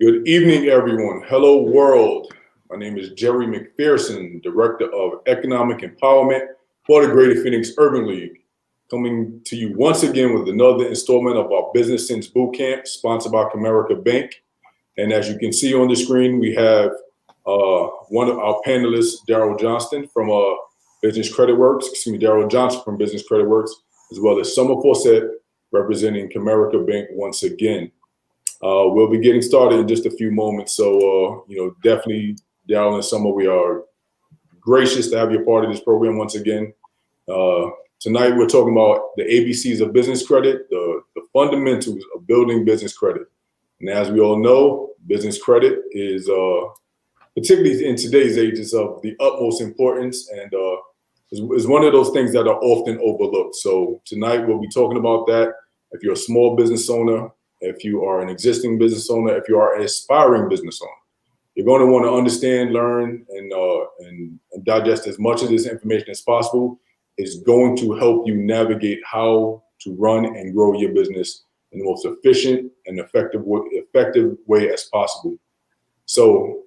Good evening, everyone. Hello, world. My name is Jerry McPherson, Director of Economic Empowerment for the Greater Phoenix Urban League, coming to you once again with another installment of our Business Sense Bootcamp, sponsored by Comerica Bank. And as you can see on the screen, we have one of our panelists, Darryl Johnson from Darryl Johnson from Business Credit Works, as well as Summer Fawcett representing Comerica Bank once again. We'll be getting started in just a few moments. So, definitely, Darryl and Summer, we are gracious to have you a part of this program once again. Tonight, we're talking about the ABCs of business credit, the fundamentals of building business credit. And as we all know, business credit is, particularly in today's age, is of the utmost importance and is one of those things that are often overlooked. So tonight, we'll be talking about that. If you're a small business owner, if you are an existing business owner, if you are an aspiring business owner, you're going to want to understand, learn, and digest as much of this information as possible. Is going to help you navigate how to run and grow your business in the most efficient and effective way as possible. So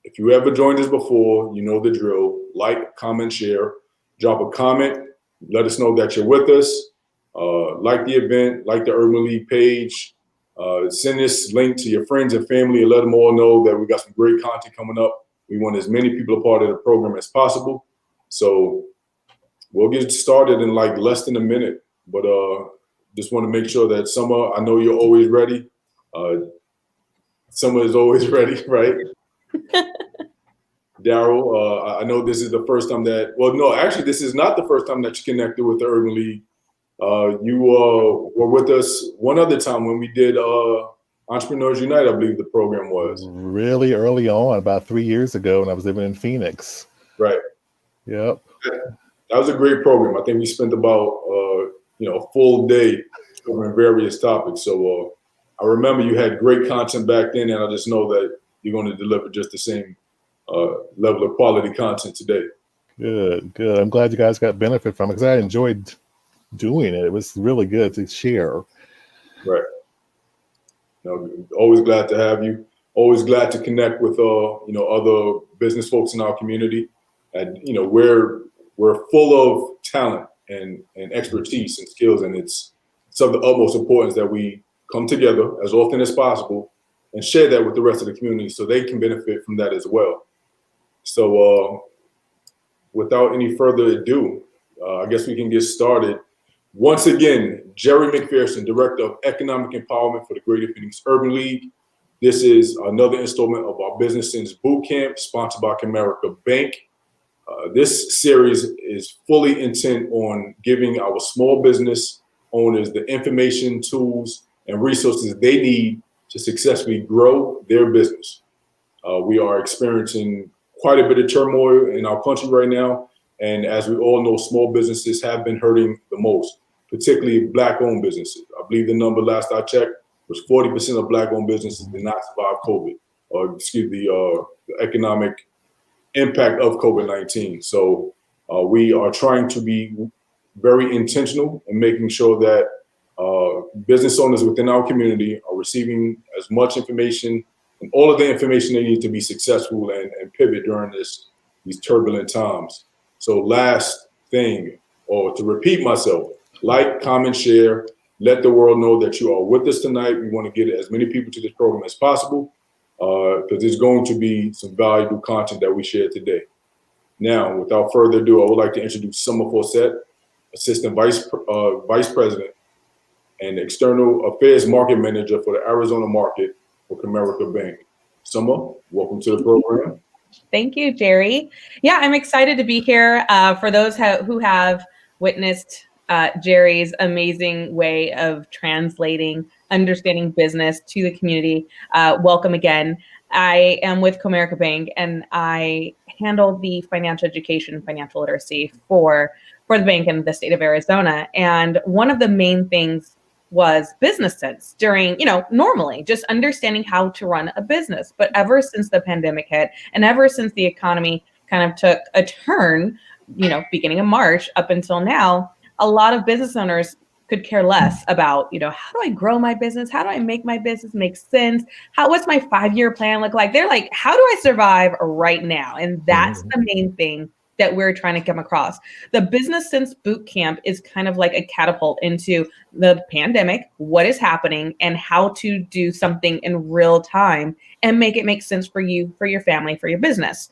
if you ever joined us before, you know the drill. Like, comment, share, drop a comment, let us know that you're with us. Like the event, like the Urban League page, send this link to your friends and family and let them all know that we got some great content coming up. We want as many people a part of the program as possible. So we'll get started in like less than a minute, but just want to make sure that Summer, I know you're always ready. Summer is always ready, right? Darryl, I know this is the first time this is not the first time that you connected with the Urban League. You were with us one other time when we did Entrepreneurs Unite, I believe the program was. Really early on, about 3 years ago, when I was living in Phoenix. Right. Yep. That was a great program. I think we spent about a full day covering various topics. So I remember you had great content back then, and I just know that you're going to deliver just the same level of quality content today. Good. I'm glad you guys got benefit from it because I enjoyed doing it. It was really good to share. Right. Always glad to have you. Always glad to connect with other business folks in our community. And we're full of talent and expertise and skills, and it's of the utmost importance that we come together as often as possible and share that with the rest of the community so they can benefit from that as well. So without any further ado, I guess we can get started. Once again, Jerry McPherson, Director of Economic Empowerment for the Greater Phoenix Urban League. This is another installment of our Business Sense Bootcamp, sponsored by Comerica Bank. This series is fully intent on giving our small business owners the information, tools, and resources they need to successfully grow their business. We are experiencing quite a bit of turmoil in our country right now. And as we all know, small businesses have been hurting the most, particularly Black-owned businesses. I believe the number last I checked was 40% of Black-owned businesses did not survive COVID, the economic impact of COVID-19. So we are trying to be very intentional in making sure that business owners within our community are receiving as much information and all of the information they need to be successful and pivot during these turbulent times. So last thing, or to repeat myself, like, comment, share, let the world know that you are with us tonight. We want to get as many people to this program as possible because there's going to be some valuable content that we share today. Now, without further ado, I would like to introduce Summer Fawcett, Assistant Vice President and External Affairs Market Manager for the Arizona market for Comerica Bank. Summer, welcome to the program. Thank you, Jerry. Yeah, I'm excited to be here. For those who have witnessed Jerry's amazing way of translating, understanding business to the community, welcome again. I am with Comerica Bank, and I handle the financial education, financial literacy for the bank in the state of Arizona. And one of the main things was business sense during, normally just understanding how to run a business. But ever since the pandemic hit and ever since the economy kind of took a turn, beginning of March up until now, a lot of business owners could care less about, how do I grow my business? How do I make my business make sense? What's my 5-year plan look like? They're like, how do I survive right now? And that's the main thing that we're trying to come across. The Business Sense Bootcamp is kind of like a catapult into the pandemic, what is happening, and how to do something in real time and make it make sense for you, for your family, for your business.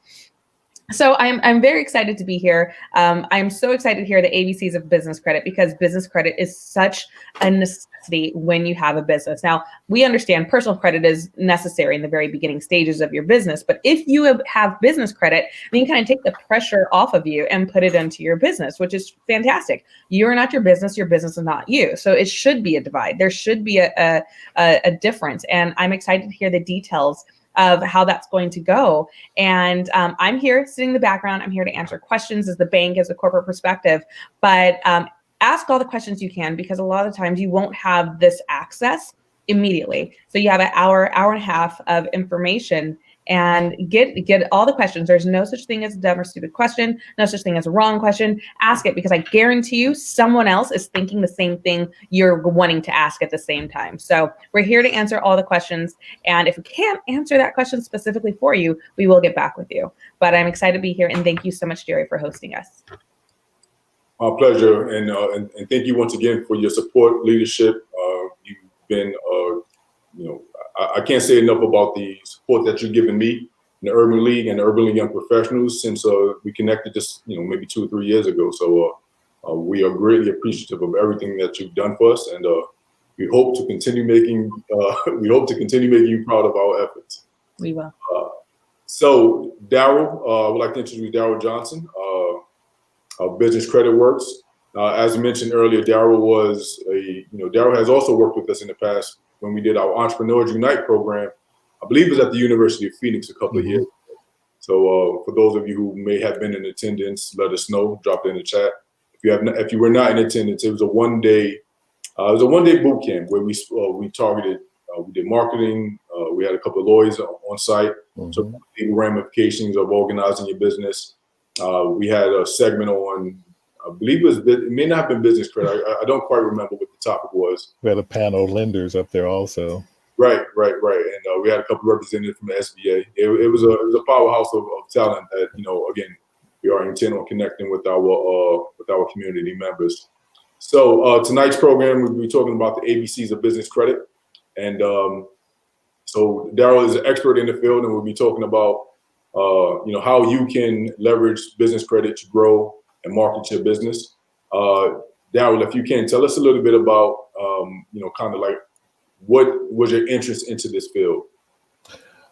So I'm very excited to be here. I'm so excited to hear the ABCs of business credit, because business credit is such a necessity when you have a business. Now, we understand personal credit is necessary in the very beginning stages of your business, but if you have business credit, then you kind of take the pressure off of you and put it into your business, which is fantastic. You're not your business is not you. So it should be a divide. There should be a difference. And I'm excited to hear the details of how that's going to go. And I'm here sitting in the background. I'm here to answer questions as the bank, as a corporate perspective, but ask all the questions you can, because a lot of times you won't have this access immediately. So you have an hour and a half of information, and get all the questions. There's no such thing as a dumb or stupid question, no such thing as a wrong question. Ask it, because I guarantee you someone else is thinking the same thing you're wanting to ask at the same time. So we're here to answer all the questions. And if we can't answer that question specifically for you, we will get back with you. But I'm excited to be here. And thank you so much, Jerry, for hosting us. My pleasure. And thank you once again for your support, leadership. You've been, I can't say enough about the support that you've given me in the Urban League and the Urban League Young Professionals since we connected just, maybe 2 or 3 years ago. So we are greatly appreciative of everything that you've done for us, and we hope to continue making you proud of our efforts. We will. So Darryl, I would like to introduce Darryl Johnson of Business Credit Works. As mentioned earlier, Darryl has also worked with us in the past when we did our Entrepreneurs Unite program. I believe it was at the University of Phoenix a couple of years ago. So for those of you who may have been in attendance, let us know, drop it in the chat. If you were not in attendance, it was a one-day boot camp where we targeted, we did marketing, we had a couple of lawyers on site, so legal ramifications of organizing your business. We had a segment on, I believe it may not have been business credit. I don't quite remember what the topic was. We had a panel of lenders up there also. Right. And we had a couple of representatives from the SBA. It was a powerhouse of talent that, again, we are intent on connecting with our community members. So tonight's program, we'll be talking about the ABCs of business credit. And so Darryl is an expert in the field, and we'll be talking about, how you can leverage business credit to grow and market your business. Darryl, if you can, tell us a little bit about, kind of like, what was your interest into this field?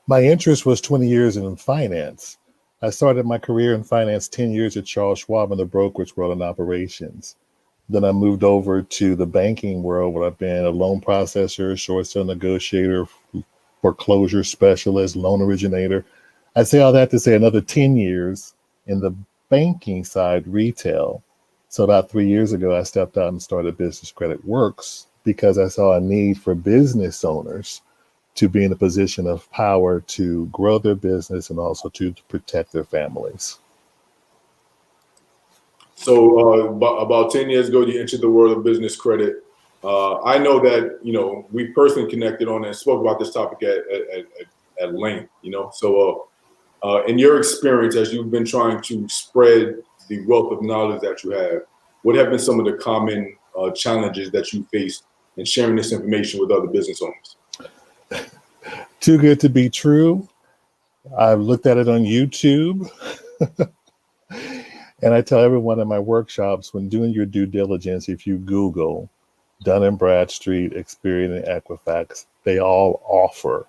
My interest was 20 years in finance. I started my career in finance 10 years at Charles Schwab in the brokerage world and operations. Then I moved over to the banking world, where I've been a loan processor, short sale negotiator, foreclosure specialist, loan originator. I say all that to say another 10 years in the banking side, retail. So about 3 years ago, I stepped out and started Business Credit Works, because I saw a need for business owners to be in a position of power to grow their business and also to protect their families. So about 10 years ago, you entered the world of business credit. I know that, we personally connected on and spoke about this topic at length, So in your experience, as you've been trying to spread the wealth of knowledge that you have, what have been some of the common challenges that you faced in sharing this information with other business owners? Too good to be true. I've looked at it on YouTube. And I tell everyone in my workshops, when doing your due diligence, if you Google Dun & Bradstreet, Experian, and Equifax, they all offer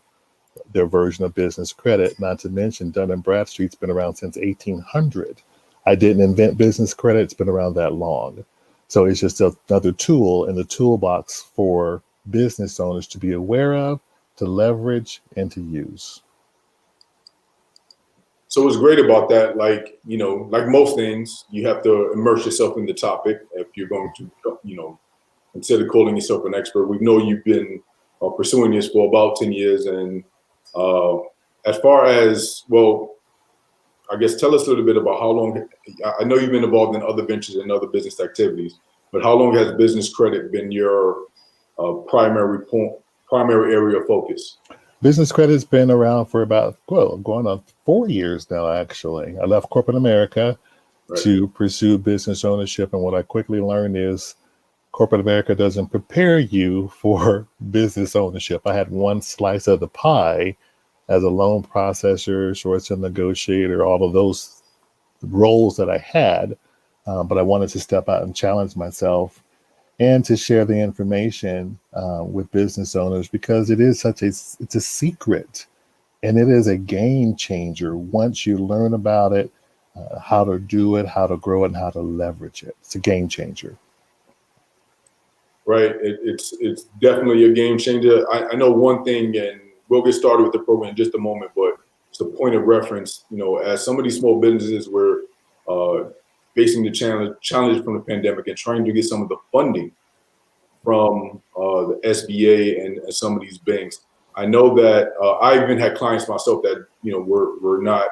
their version of business credit. Not to mention, Dun & Bradstreet's been around since 1800. I didn't invent business credit. It's been around that long. So it's just another tool in the toolbox for business owners to be aware of, to leverage, and to use. So what's great about that, like most things, you have to immerse yourself in the topic if you're going to, consider calling yourself an expert. We know you've been pursuing this for about 10 years. And as far as, I guess tell us a little bit about how long. I know you've been involved in other ventures and other business activities. but how long has business credit been your primary area of focus? Business credit's been around for about, well, going on 4 years now, actually. I left corporate America Right. to pursue business ownership. And what I quickly learned is corporate America doesn't prepare you for business ownership. I had one slice of the pie as a loan processor, short sale negotiator, all of those roles that I had. But I wanted to step out and challenge myself and to share the information with business owners, because it is it's a secret, and it is a game changer once you learn about it, how to do it, how to grow it, and how to leverage it. It's a game changer. Right. It's definitely a game changer. I know one thing, and we'll get started with the program in just a moment, but it's a point of reference. As some of these small businesses were facing the challenge from the pandemic and trying to get some of the funding from the SBA and some of these banks. I know that I even had clients myself that were not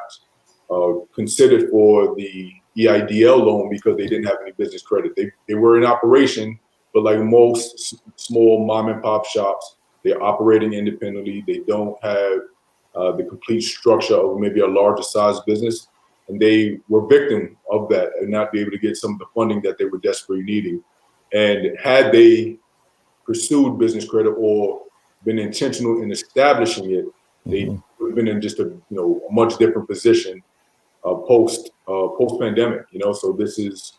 considered for the EIDL loan because they didn't have any business credit. They were in operation, but like most small mom and pop shops, they're operating independently. They don't have the complete structure of maybe a larger size business, and they were victim of that and not be able to get some of the funding that they were desperately needing. And had they pursued business credit or been intentional in establishing it, they would have been in just a much different position post pandemic. So this is,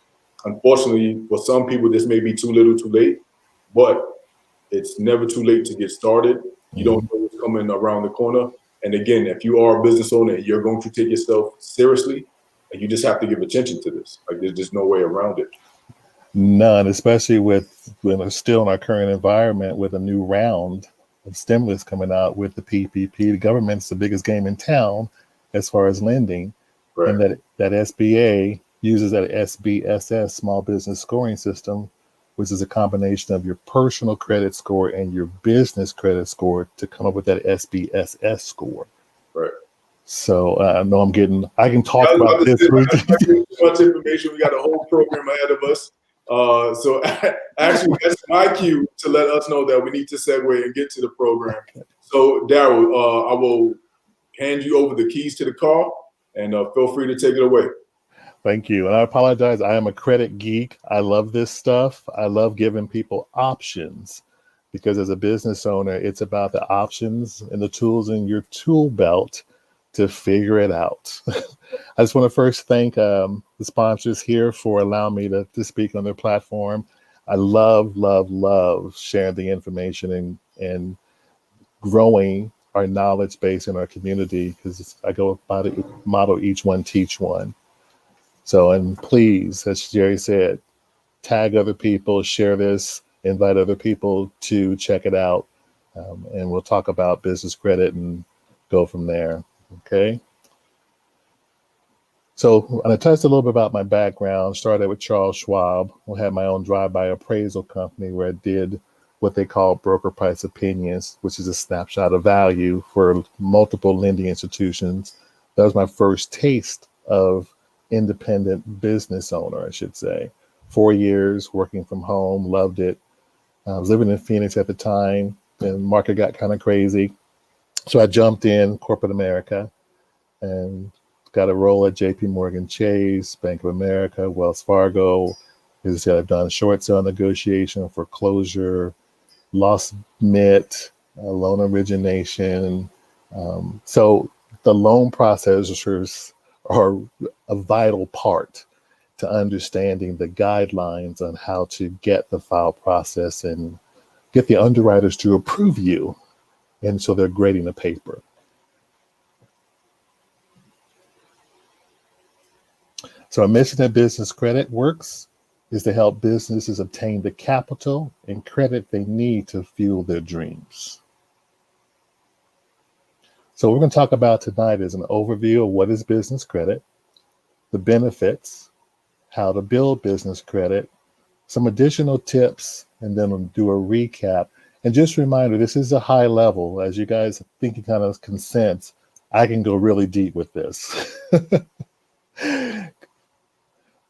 unfortunately, for some people, this may be too little, too late, but it's never too late to get started. You don't know what's coming around the corner. And again, if you are a business owner, you're going to take yourself seriously, and you just have to give attention to this. Like, there's just no way around it. None, especially when we're still in our current environment with a new round of stimulus coming out with the PPP. The government's the biggest game in town as far as lending. Right. And that SBA uses that SBSS, small business scoring system, which is a combination of your personal credit score and your business credit score to come up with that SBSS score. Right. So I know I can talk about this. Too much information. We got a whole program ahead of us. So actually, that's my cue to let us know that we need to segue and get to the program. So Darryl, I will hand you over the keys to the car, and feel free to take it away. Thank you. And I apologize. I am a credit geek. I love this stuff. I love giving people options, because as a business owner, it's about the options and the tools in your tool belt to figure it out. I just want to first thank the sponsors here for allowing me to speak on their platform. I love sharing the information and growing our knowledge base in our community, because I go by the motto, each one, teach one. So, and please, as Jerry said, tag other people, share this, invite other people to check it out. And we'll talk about business credit and go from there. Okay. So I touched a little bit about my background. Started with Charles Schwab. I had my own drive-by appraisal company where I did what they call broker price opinions, which is a snapshot of value for multiple lending institutions. That was my first taste of independent business owner, I should say. 4 years working from home, loved it. I was living in Phoenix at the time, and the market got kind of crazy. So I jumped in corporate America and got a role at JP Morgan Chase, Bank of America, Wells Fargo. As I said, I've done short sale negotiation, foreclosure, loss mit, loan origination. So the loan processors are a vital part to understanding the guidelines on how to get the file process and get the underwriters to approve you. And so they're grading the paper. So our mission at Business Credit Works is to help businesses obtain the capital and credit they need to fuel their dreams. So what we're going to talk about tonight is an overview of what is business credit, the benefits, how to build business credit, some additional tips, and then we'll do a recap. And just a reminder, this is a high level. As you guys think you kind of can sense, I can go really deep with this.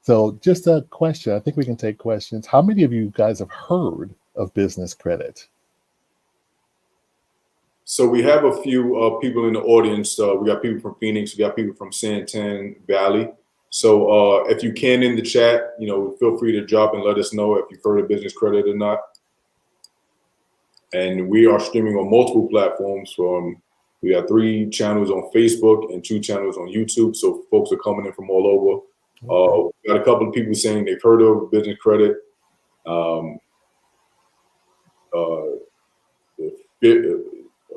So So just a question. I think we can take questions. How many of you guys have heard of business credit? So we have a few people in the audience. We got people from Phoenix. We got people from Santan Valley. So if you can in the chat, feel free to drop and let us know if you've heard of business credit or not. And we are streaming on multiple platforms. We got 3 channels on Facebook and 2 channels on YouTube. So folks are coming in from all over. We got a couple of people saying they've heard of business credit. A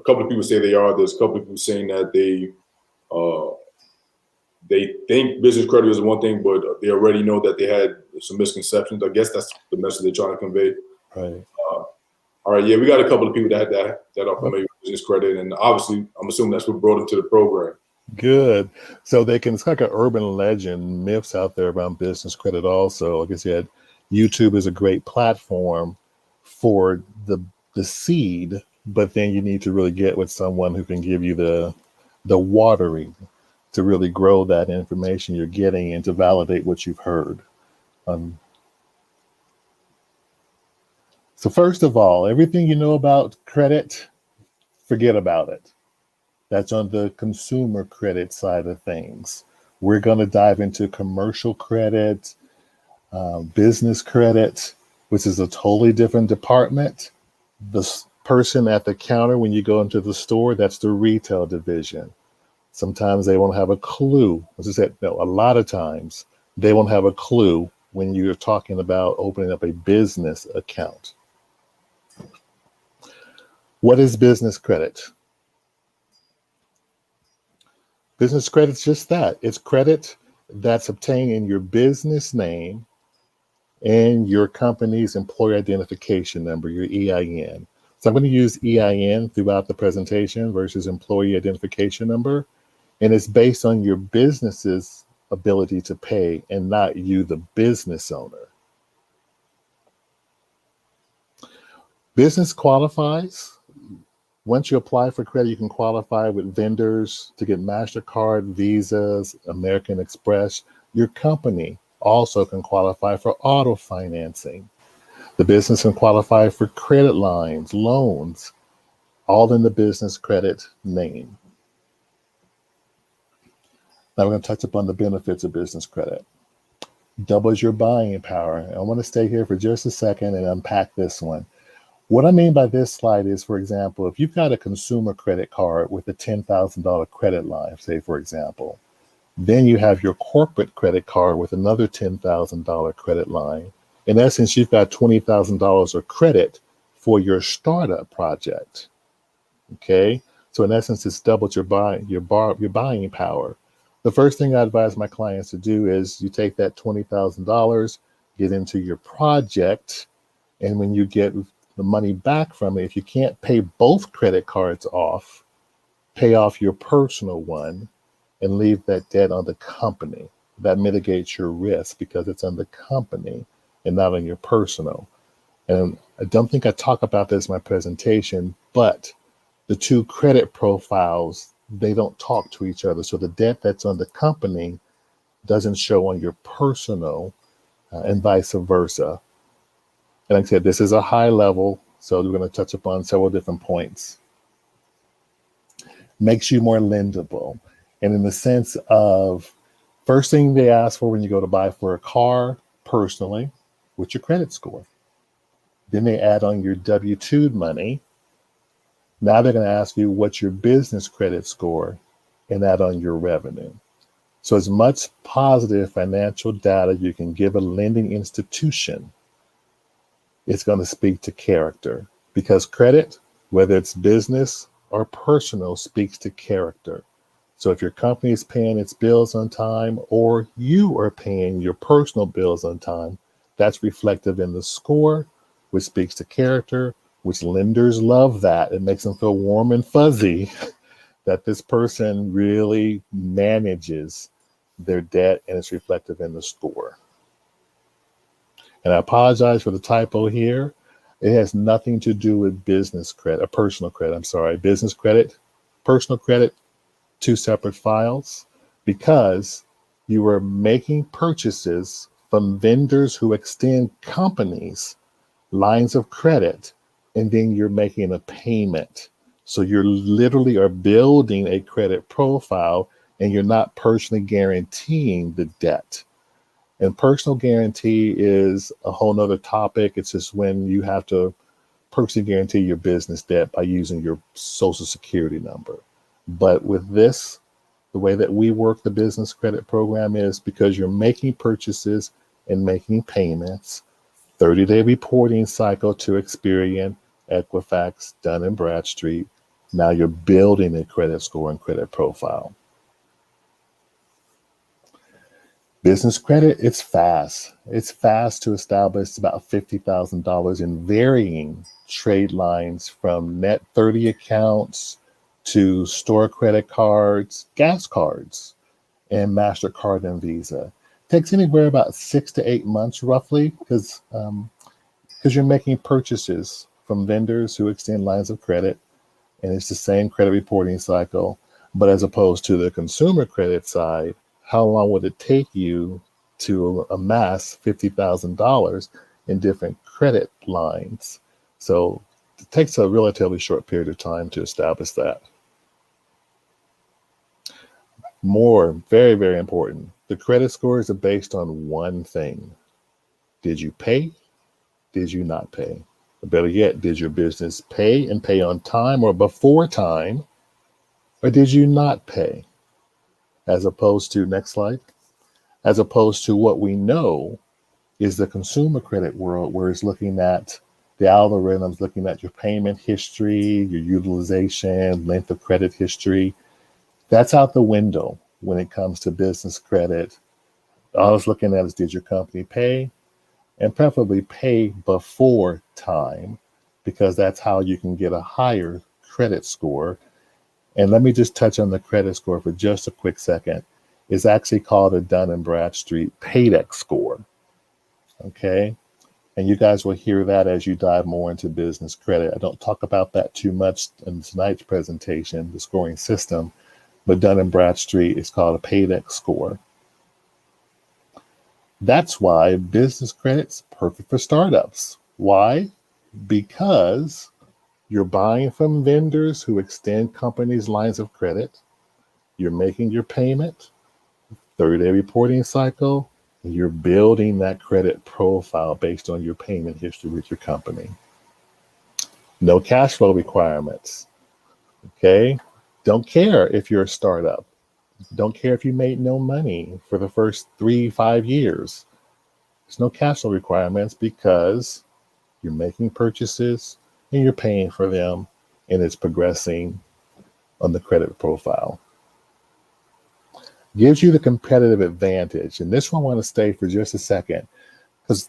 couple of people say they are. There's a couple of people saying that they think business credit is one thing, but they already know that they had some misconceptions. I guess that's the message they're trying to convey. Right. All right. Yeah, we got a couple of people that are familiar with business credit, and obviously, I'm assuming that's what brought them to the program. Good. So it's like an urban legend, myths out there around business credit also. Like I said, YouTube is a great platform for the seed, but then you need to really get with someone who can give you the watering to really grow that information you're getting and to validate what you've heard. So first of all, everything you know about credit, forget about it. That's on the consumer credit side of things. We're going to dive into commercial credit, business credit, which is a totally different department. The person at the counter when you go into the store, that's the retail division. Sometimes they won't have a clue. As I said, no, a lot of times they won't have a clue when you're talking about opening up a business account. What is business credit? Business credit's just that. It's credit that's obtained in your business name and your company's employee identification number, your EIN. So I'm going to use EIN throughout the presentation versus employee identification number. And it's based on your business's ability to pay and not you, the business owner. Business qualifies. Once you apply for credit, you can qualify with vendors to get MasterCard, Visas, American Express. Your company also can qualify for auto financing. The business can qualify for credit lines, loans, all in the business credit name. Now we're going to touch upon the benefits of business credit. Doubles your buying power. I want to stay here for just a second and unpack this one. What I mean by this slide is, for example, if you've got a consumer credit card with a $10,000 credit line, say, for example, then you have your corporate credit card with another $10,000 credit line. In essence, you've got $20,000 of credit for your startup project. Okay, so in essence, it's doubled your buying power. The first thing I advise my clients to do is you take that $20,000, get into your project, and when you get the money back from it, if you can't pay both credit cards off, pay off your personal one and leave that debt on the company. That mitigates your risk because it's on the company and not on your personal. And I don't think I talk about this in my presentation, but the two credit profiles, they don't talk to each other. So the debt that's on the company doesn't show on your personal and vice versa. And like I said, this is a high level, so we're going to touch upon several different points. Makes you more lendable. And in the sense of, first thing they ask for when you go to buy for a car, personally, what's your credit score? Then they add on your W-2 money. Now they're going to ask you what's your business credit score and add on your revenue. So as much positive financial data you can give a lending institution, it's going to speak to character, because credit, whether it's business or personal, speaks to character. So if your company is paying its bills on time or you are paying your personal bills on time, that's reflective in the score, which speaks to character, which lenders love that. It makes them feel warm and fuzzy that this person really manages their debt and it's reflective in the score. And I apologize for the typo here. It has nothing to do with business credit, personal credit, I'm sorry. Business credit, personal credit, two separate files, because you were making purchases from vendors who extend companies lines of credit, and then you're making a payment. So you're literally are building a credit profile, and you're not personally guaranteeing the debt. And personal guarantee is a whole nother topic. It's just when you have to personally guarantee your business debt by using your social security number. But with this, the way that we work the business credit program is because you're making purchases and making payments, 30-day reporting cycle to Experian, Equifax, Dun & Bradstreet. Now you're building a credit score and credit profile. Business credit, it's fast. It's fast to establish about $50,000 in varying trade lines, from net 30 accounts to store credit cards, gas cards, and MasterCard and Visa. Takes anywhere about 6 to 8 months roughly, because you're making purchases from vendors who extend lines of credit, and it's the same credit reporting cycle. But as opposed to the consumer credit side, how long would it take you to amass $50,000 in different credit lines? So it takes a relatively short period of time to establish that. More, very, very important. The credit scores are based on one thing. Did you pay? Did you not pay? Or better yet, did your business pay and pay on time or before time? Or did you not pay? As opposed to, next slide, as opposed to what we know is the consumer credit world, where it's looking at the algorithms, looking at your payment history, your utilization, length of credit history. That's out the window when it comes to business credit. All I was looking at is, did your company pay? And preferably pay before time, because that's how you can get a higher credit score. And let me just touch on the credit score for just a quick second. It's actually called a Dun & Bradstreet Paydex score. Okay. And you guys will hear that as you dive more into business credit. I don't talk about that too much in tonight's presentation, the scoring system, but Dun & Bradstreet is called a Paydex score. That's why business credit's perfect for startups. Why? Because you're buying from vendors who extend companies' lines of credit. You're making your payment, 30-day reporting cycle, and you're building that credit profile based on your payment history with your company. No cash flow requirements. Okay? Don't care if you're a startup. Don't care if you made no money for the first 3-5 years. There's no cash flow requirements because you're making purchases and you're paying for them, and it's progressing on the credit profile. Gives you the competitive advantage. And this one I want to stay for just a second, because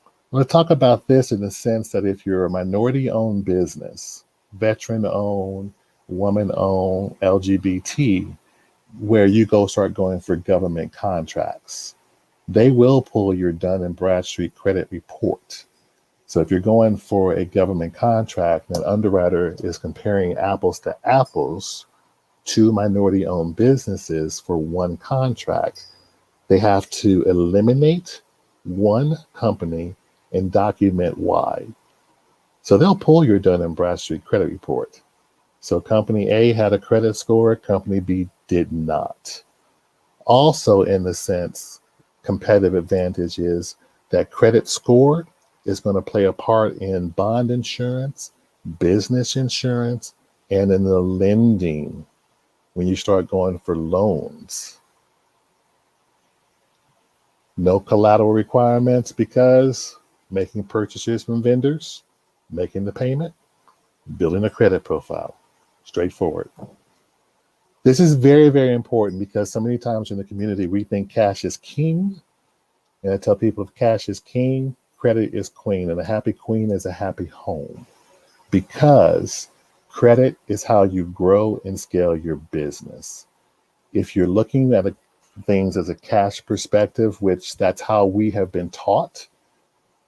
I'm going to talk about this in the sense that if you're a minority-owned business, veteran-owned, woman-owned, LGBT, where you start going for government contracts, they will pull your Dun & Bradstreet credit report. So if you're going for a government contract, an underwriter is comparing apples to apples to minority-owned businesses for one contract, they have to eliminate one company and document why. So they'll pull your Dun & Bradstreet credit report. So company A had a credit score, company B did not. Also, in the sense, competitive advantage is that credit score is going to play a part in bond insurance, business insurance, and in the lending when you start going for loans. No collateral requirements because making purchases from vendors, making the payment, building a credit profile. Straightforward. This is very, very important because so many times in the community we think cash is king. And I tell people, if cash is king, credit is queen. And a happy queen is a happy home. Because credit is how you grow and scale your business. If you're looking at things as a cash perspective, which that's how we have been taught,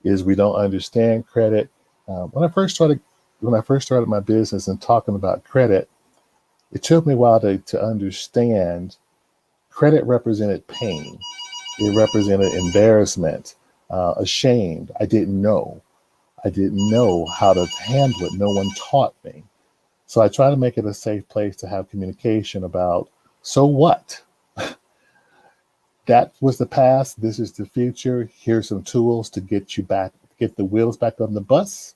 is we don't understand credit. When I first started my business and talking about credit, it took me a while to understand credit represented pain. It represented embarrassment, ashamed. I didn't know. I didn't know how to handle it. No one taught me. So I try to make it a safe place to have communication about, so what? That was the past. This is the future. Here's some tools to get you back, get the wheels back on the bus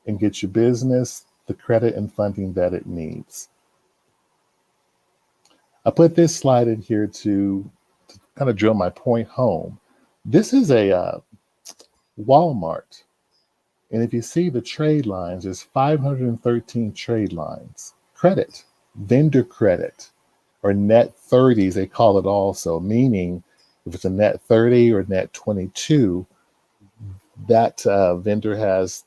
and get your business the credit and funding that it needs. I put this slide in here to kind of drill my point home. This is a Walmart. And if you see the trade lines, there's 513 trade lines. Credit, vendor credit, or net 30s, they call it also, meaning if it's a net 30 or net 22, that vendor has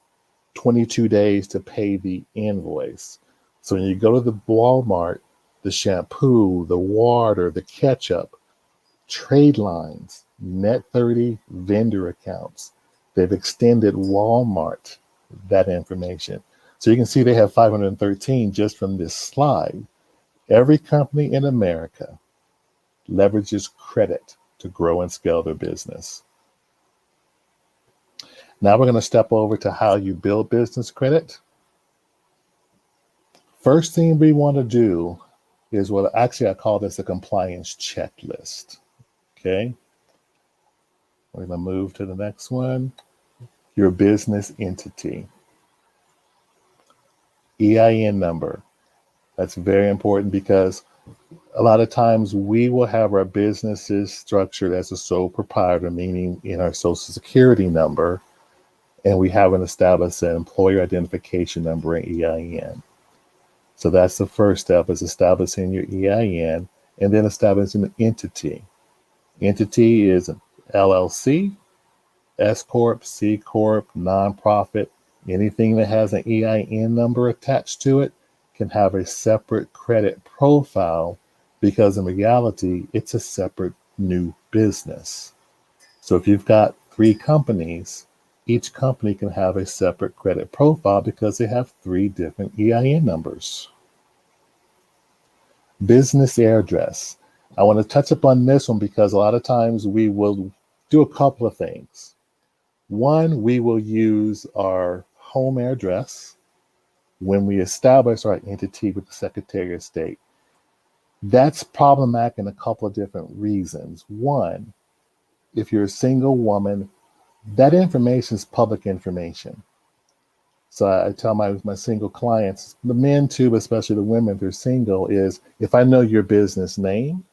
22 days to pay the invoice. So when you go to the Walmart, the shampoo, the water, the ketchup, trade lines, net 30 vendor accounts. They've extended Walmart that information. So you can see they have 513 just from this slide. Every company in America leverages credit to grow and scale their business. Now we're going to step over to how you build business credit. First thing we want to do is what actually I call this a compliance checklist. Okay. We're going to move to the next one. Your business entity. EIN number. That's very important because a lot of times we will have our businesses structured as a sole proprietor, meaning in our social security number, and we haven't established an employer identification number in EIN. So that's the first step, is establishing your EIN and then establishing an entity. Entity is an LLC, S Corp, C Corp, nonprofit. Anything that has an EIN number attached to it can have a separate credit profile because in reality, it's a separate new business. So if you've got 3 companies, each company can have a separate credit profile because they have 3 different EIN numbers. Business address. I want to touch upon this one because a lot of times we will do a couple of things. One, we will use our home address when we establish our entity with the Secretary of State. That's problematic in a couple of different reasons. One, if you're a single woman, that information is public information. So I tell my single clients, the men too, but especially the women, if they're single, is if I know your business name,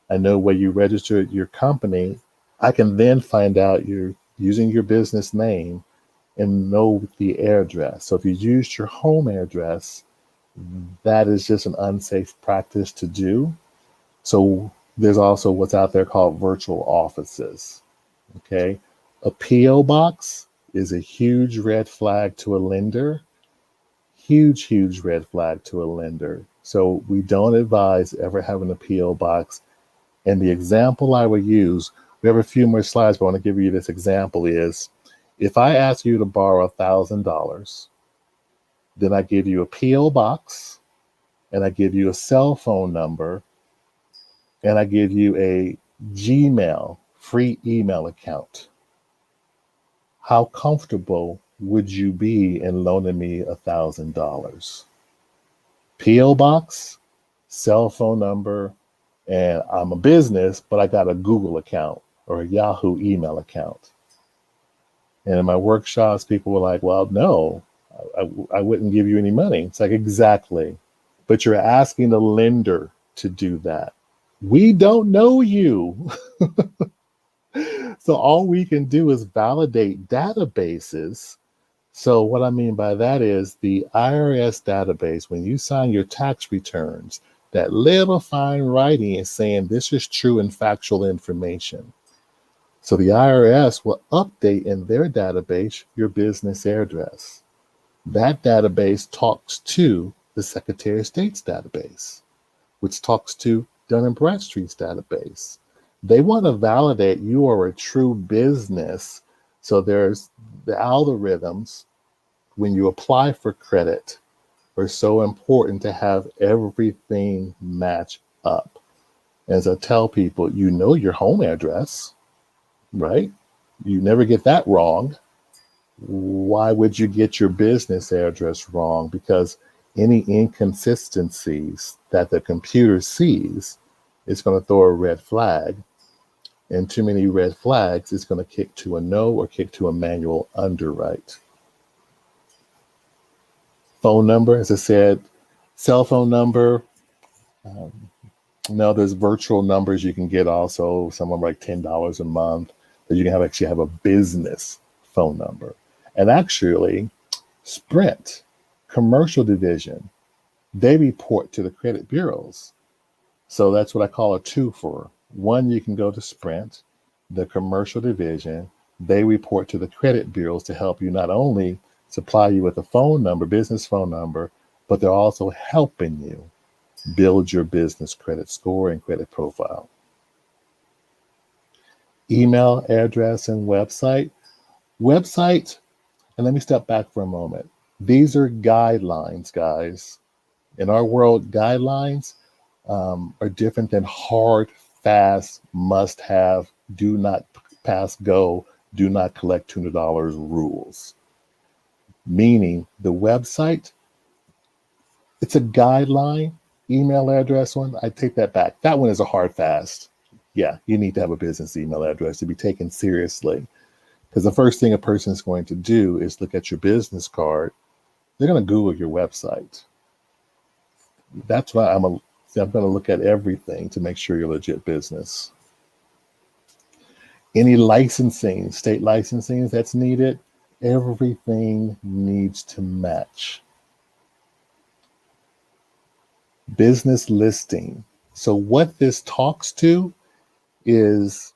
I know where you registered your company, I can then find out you're using your business name and know the address. So if you used your home address, that is just an unsafe practice to do. So there's also what's out there called virtual offices. Okay. A PO box is a huge red flag to a lender. Huge, huge red flag to a lender. So we don't advise ever having a PO box. And the example I would use, we have a few more slides, but I want to give you this example is, if I ask you to borrow $1,000, then I give you a PO box, and I give you a cell phone number, and I give you a Gmail free email account. How comfortable would you be in loaning me $1,000? PO box, cell phone number, and I'm a business, but I got a Google account or a Yahoo email account. And in my workshops, people were like, well, no, I wouldn't give you any money. It's like, exactly. But you're asking the lender to do that. We don't know you. So all we can do is validate databases. So what I mean by that is the IRS database, when you sign your tax returns, that little fine writing is saying this is true and factual information. So the IRS will update in their database your business address. That database talks to the Secretary of State's database, which talks to Dun & Bradstreet's database. They want to validate you are a true business. So there's the algorithms when you apply for credit are so important to have everything match up. As I tell people, you know your home address, right? You never get that wrong. Why would you get your business address wrong? Because any inconsistencies that the computer sees is going to throw a red flag. And too many red flags is going to kick to a no or kick to a manual underwrite. Phone number, as I said, cell phone number. No, there's virtual numbers you can get also, some of them like $10 a month, that you can actually have a business phone number. And actually, Sprint, commercial division, they report to the credit bureaus. So that's what I call a two-for. One, you can go to Sprint, the commercial division, they report to the credit bureaus to help you not only supply you with a phone number, business phone number, but they're also helping you build your business credit score and credit profile. Email address and website. Website, and let me step back for a moment. These are guidelines, guys. In our world, guidelines are different than hard, fast, must have, do not pass go, do not collect $200 rules. Meaning the website, it's a guideline. Email address one, I take that back. That one is a hard fast. Yeah, you need to have a business email address to be taken seriously. Because the first thing a person is going to do is look at your business card. They're going to Google your website. That's why I'm going to look at everything to make sure you're legit business. Any licensing, state licensing that's needed, everything needs to match. Business listing. So what this talks to is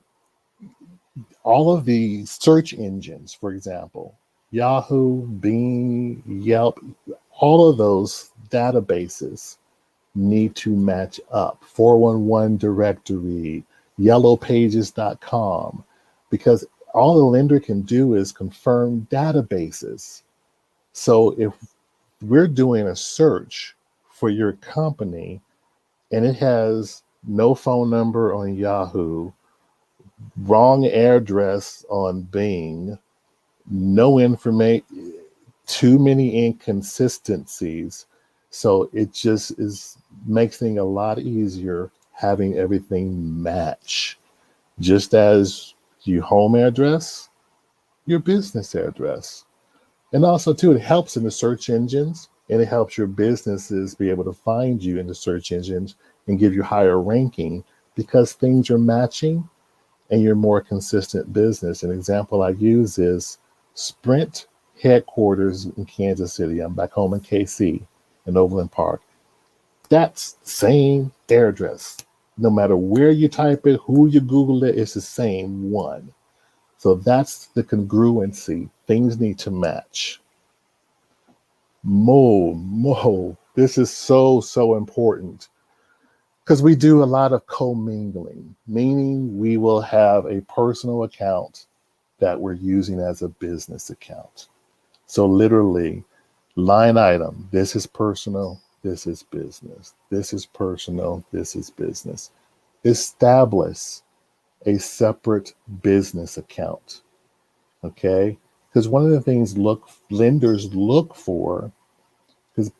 all of the search engines, for example, Yahoo, Bing, Yelp, all of those databases need to match up. 411 directory, yellowpages.com, because all the lender can do is confirm databases. So if we're doing a search for your company and it has no phone number on Yahoo, wrong address on Bing, no information, too many inconsistencies. So it just makes things a lot easier having everything match. Just as your home address, your business address. And also too, it helps in the search engines, and it helps your businesses be able to find you in the search engines and give you higher ranking because things are matching and you're more consistent business. An example I use is Sprint headquarters in Kansas City. I'm back home in KC in Overland Park. That's the same address. No matter where you type it, who you Google it, it's the same one. So that's the congruency. Things need to match. This is so important because we do a lot of commingling, meaning we will have a personal account that we're using as a business account. So literally, line item, this is personal, this is business. This is personal, this is business. Establish a separate business account, okay? Because one of the things lenders look for, because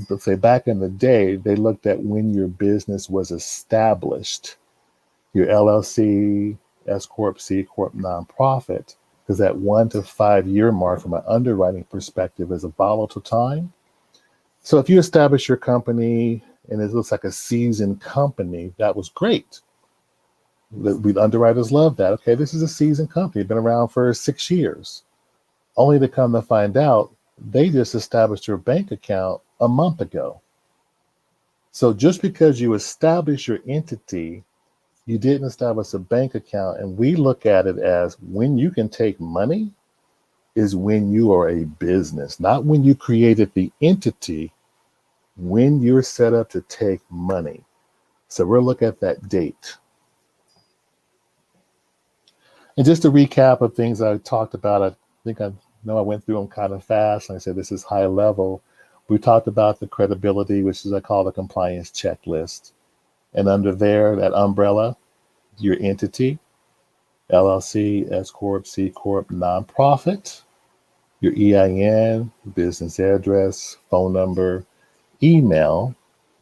let's say back in the day, they looked at when your business was established, your LLC, S Corp, C Corp, nonprofit, because that 1 to 5 year mark from an underwriting perspective is a volatile time. So if you establish your company and it looks like a seasoned company, that was great. We underwriters love that. Okay, this is a seasoned company, been around for 6 years. Only to come to find out, they just established your bank account a month ago. So just because you establish your entity, you didn't establish a bank account. And we look at it as when you can take money is when you are a business, not when you created the entity, when you're set up to take money. So we'll look at that date. And just a recap of things I talked about, I think I went through them kind of fast. And I said, this is high level. We talked about the credibility, which is I call the compliance checklist. And under there, that umbrella, your entity, LLC, S Corp, C Corp, nonprofit, your EIN, business address, phone number, email,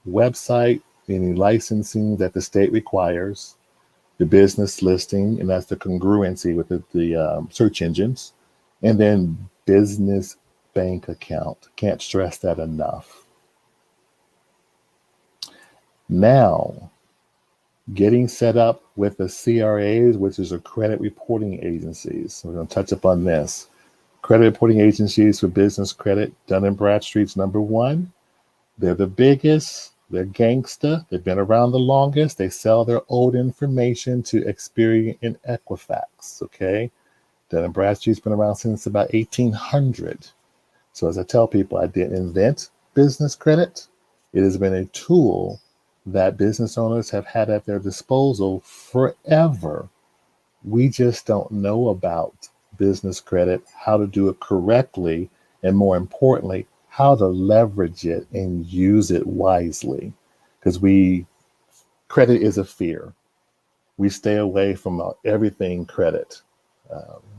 website, any licensing that the state requires, the business listing, and that's the congruency with the search engines, and then business bank account. Can't stress that enough. Now, getting set up with the CRAs, which is a credit reporting agencies. We're going to touch upon this. Credit reporting agencies for business credit, Dun & Bradstreet's number one. They're the biggest. They're gangsta. They've been around the longest. They sell their old information to Experian and Equifax, okay? Dun & Bradstreet's been around since about 1800. So as I tell people, I didn't invent business credit. It has been a tool that business owners have had at their disposal forever. We just don't know about business credit, how to do it correctly, and more importantly, how to leverage it and use it wisely. Because credit is a fear. We stay away from everything credit,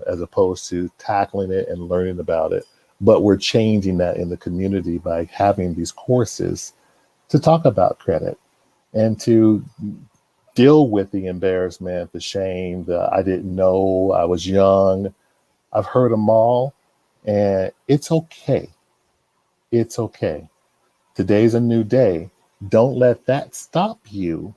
as opposed to tackling it and learning about it. But we're changing that in the community by having these courses to talk about credit and to deal with the embarrassment, the shame, the I didn't know, I was young. I've heard them all, and it's okay. It's okay. Today's a new day. Don't let that stop you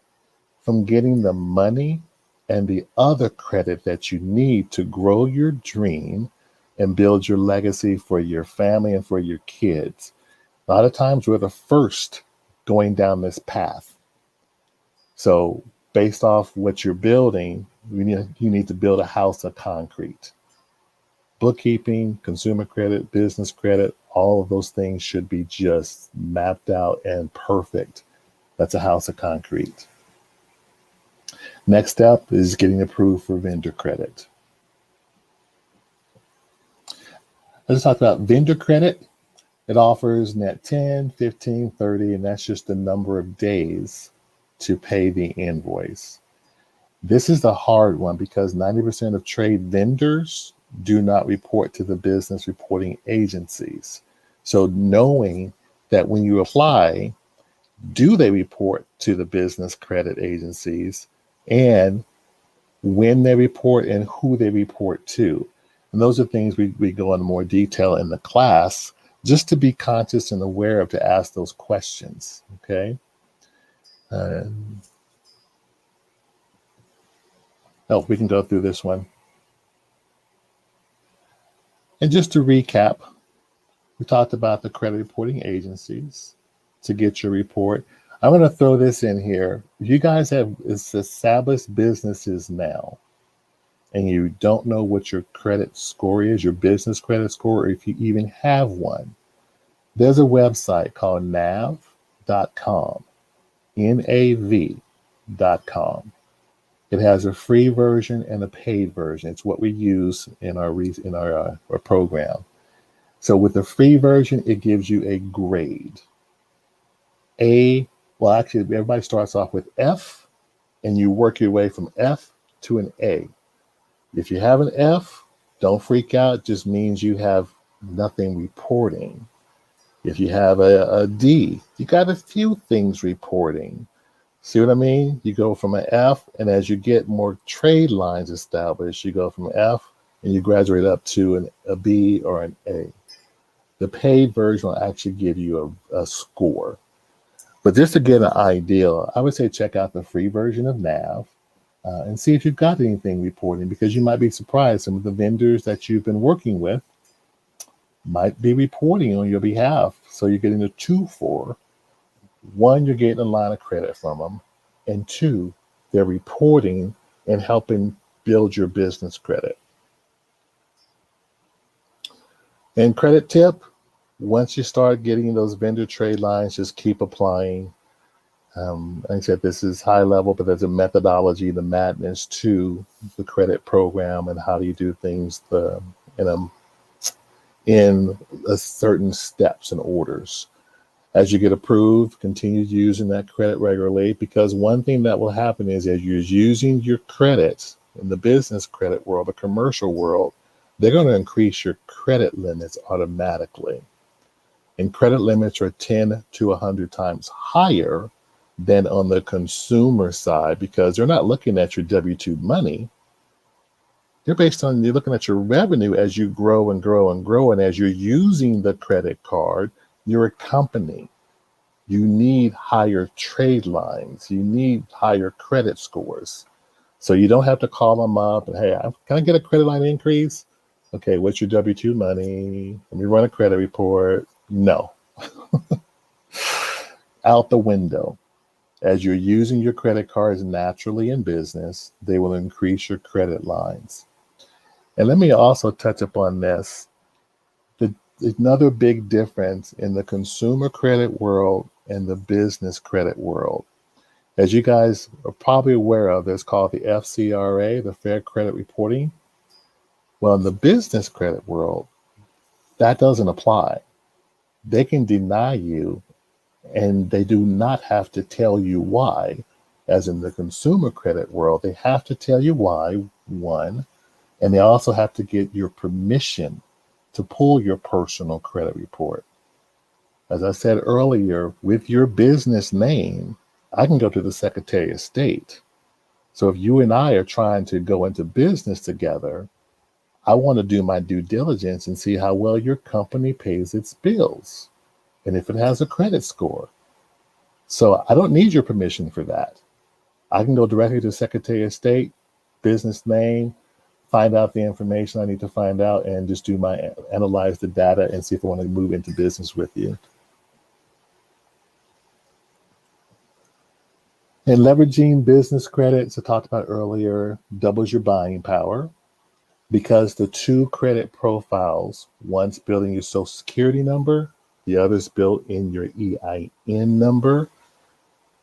from getting the money and the other credit that you need to grow your dream and build your legacy for your family and for your kids. A lot of times we're the first going down this path. So based off what you're building, you need to build a house of concrete. Bookkeeping, consumer credit, business credit, all of those things should be just mapped out and perfect. That's a house of concrete. Next step is getting approved for vendor credit. Let's talk about vendor credit. It offers net 10, 15, 30, and that's just the number of days to pay the invoice. This is the hard one because 90% of trade vendors do not report to the business reporting agencies. So knowing that when you apply, do they report to the business credit agencies, and when they report and who they report to. And those are things we go into more detail in the class, just to be conscious and aware of to ask those questions, okay? We can go through this one. And just to recap, we talked about the credit reporting agencies to get your report. I'm going to throw this in here. If you guys have established businesses now, and you don't know what your credit score is, your business credit score, or if you even have one, there's a website called nav.com, NAV.com. It has a free version and a paid version. It's what we use in our program. So with the free version, it gives you a grade. Actually, everybody starts off with F, and you work your way from F to an A. If you have an F, don't freak out. It just means you have nothing reporting. If you have a D, you got a few things reporting. See what I mean? You go from an F, and as you get more trade lines established, you go from F and you graduate up to a B or an A. The paid version will actually give you a score. But just to get an idea, I would say check out the free version of NAV and see if you've got anything reporting, because you might be surprised. Some of the vendors that you've been working with might be reporting on your behalf. So you're getting a 2 for. 1, you're getting a line of credit from them. And 2, they're reporting and helping build your business credit. And credit tip, once you start getting those vendor trade lines, just keep applying. Like I said, this is high level, but there's a methodology, the madness to the credit program and how do you do things in a certain steps and orders. As you get approved, continue using that credit regularly, because one thing that will happen is as you're using your credit in the business credit world, the commercial world, they're going to increase your credit limits automatically. And credit limits are 10 to 100 times higher than on the consumer side, because they're not looking at your W-2 money. You're looking at your revenue as you grow and grow and grow. And as you're using the credit card, you're a company. You need higher trade lines. You need higher credit scores. So you don't have to call them up and, hey, can I get a credit line increase? Okay, what's your W-2 money? Let me run a credit report. No. Out the window. As you're using your credit cards naturally in business, they will increase your credit lines. And let me also touch upon this. Another big difference in the consumer credit world and the business credit world. As you guys are probably aware of, it's called the FCRA, the Fair Credit Reporting. Well, in the business credit world, that doesn't apply. They can deny you, and they do not have to tell you why. As in the consumer credit world, they have to tell you why, one, and they also have to get your permission to pull your personal credit report. As I said earlier, with your business name, I can go to the Secretary of State. So if you and I are trying to go into business together, I want to do my due diligence and see how well your company pays its bills and if it has a credit score. So I don't need your permission for that. I can go directly to the Secretary of State, business name, find out the information I need to find out, and just analyze the data and see if I want to move into business with you. And leveraging business credits, I talked about earlier, doubles your buying power, because the two credit profiles, one's building your social security number, the other's built in your EIN number.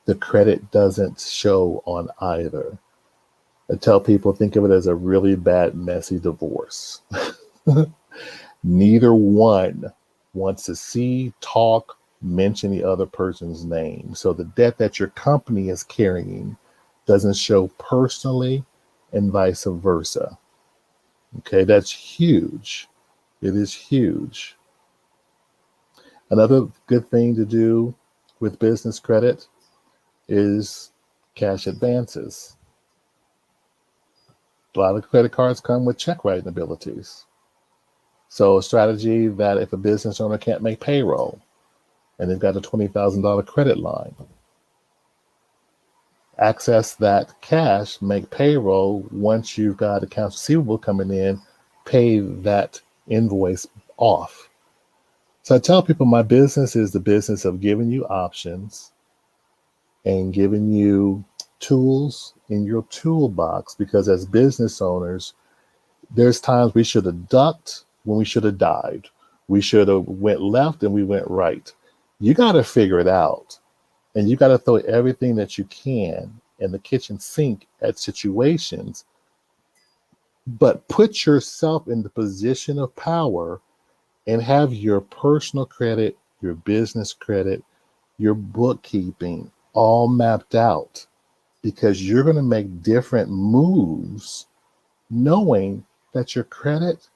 The credit doesn't show on either. I tell people, think of it as a really bad, messy divorce. Neither one wants to see, talk, mention the other person's name. So the debt that your company is carrying doesn't show personally, and vice versa. Okay, that's huge. It is huge. Another good thing to do with business credit is cash advances. A lot of credit cards come with check writing abilities. So a strategy that if a business owner can't make payroll and they've got a $20,000 credit line, access that cash, make payroll. Once you've got accounts receivable coming in, pay that invoice off. So I tell people my business is the business of giving you options and giving you tools in your toolbox, because as business owners, there's times we should have ducked when we should have dived. We should have went left and we went right. You got to figure it out. And you got to throw everything that you can in the kitchen sink at situations, but put yourself in the position of power and have your personal credit, your business credit, your bookkeeping all mapped out, because you're going to make different moves knowing that your credit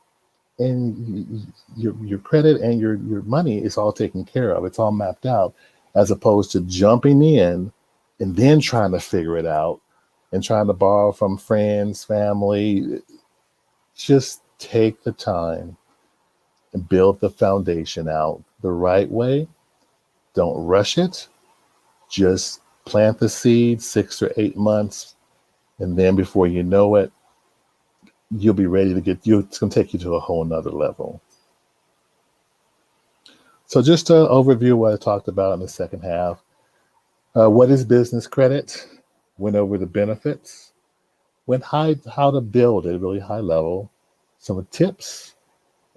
and your credit and your money is all taken care of. It's all mapped out, as opposed to jumping in and then trying to figure it out and trying to borrow from friends, family. Just take the time and build the foundation out the right way. Don't rush it. Just plant the seed 6 or 8 months, and then before you know it, you'll be ready to it's going to take you to a whole nother level. So just to overview what I talked about in the second half. What is business credit? Went over the benefits. Went how to build it, really high level. Some tips,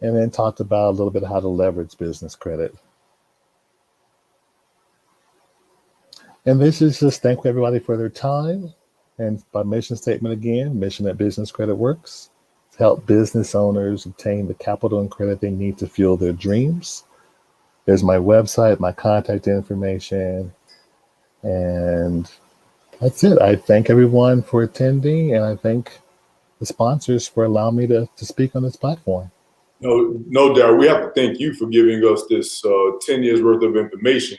and then talked about a little bit how to leverage business credit. And this is just thank everybody for their time. And my mission statement again, mission that Business Credit works, to help business owners obtain the capital and credit they need to fuel their dreams. There's my website, my contact information, and that's it. I thank everyone for attending, and I thank the sponsors for allowing me to speak on this platform. No, Darryl, we have to thank you for giving us this 10 years worth of information,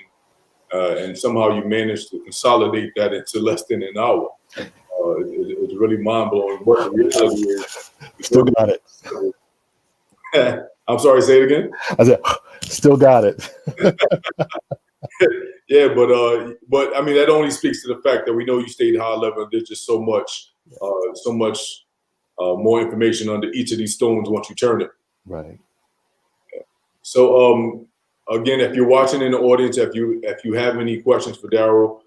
and somehow you managed to consolidate that into less than an hour. It's really mind-blowing. What the reality is. Still got it. I'm sorry, say it again? I said, still got it. Yeah, but I mean, that only speaks to the fact that we know you stayed high level. There's just so much more information under each of these stones once you turn it. Right. So again, if you're watching in the audience, if you have any questions for Darryl,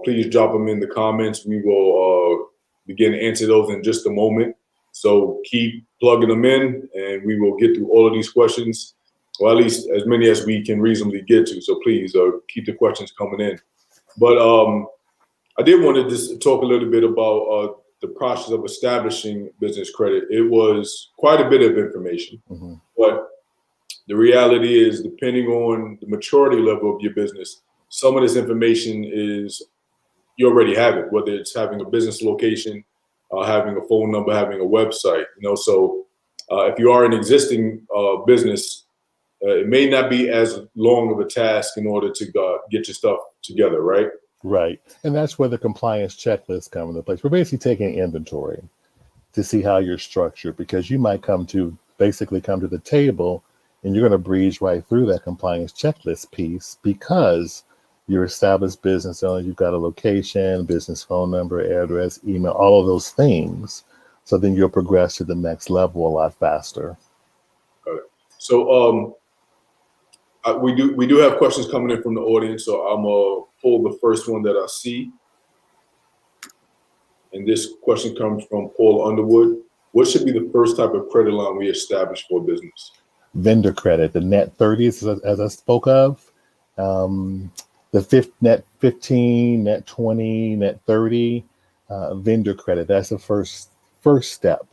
please drop them in the comments. We will begin to answer those in just a moment. So keep plugging them in, and we will get through all of these questions, or at least as many as we can reasonably get to. So please keep the questions coming in. But I did want to just talk a little bit about the process of establishing business credit. It was quite a bit of information, but the reality is, depending on the maturity level of your business, some of this information is, you already have it, whether it's having a business location, having a phone number, having a website, so if you are an existing business, it may not be as long of a task in order to get your stuff together, right? Right. And that's where the compliance checklists come into place. We're basically taking inventory to see how you're structured, because you might come to the table and you're going to breeze right through that compliance checklist piece because you're established business owner, you've got a location, business phone number, address, email, all of those things. So then you'll progress to the next level a lot faster. Got it. So we do have questions coming in from the audience. So I'm gonna pull the first one that I see. And this question comes from Paul Underwood. What should be the first type of credit line we establish for a business? Vendor credit, the net 30s, as I spoke of. The net 15, net 20, net 30, vendor credit. That's the first step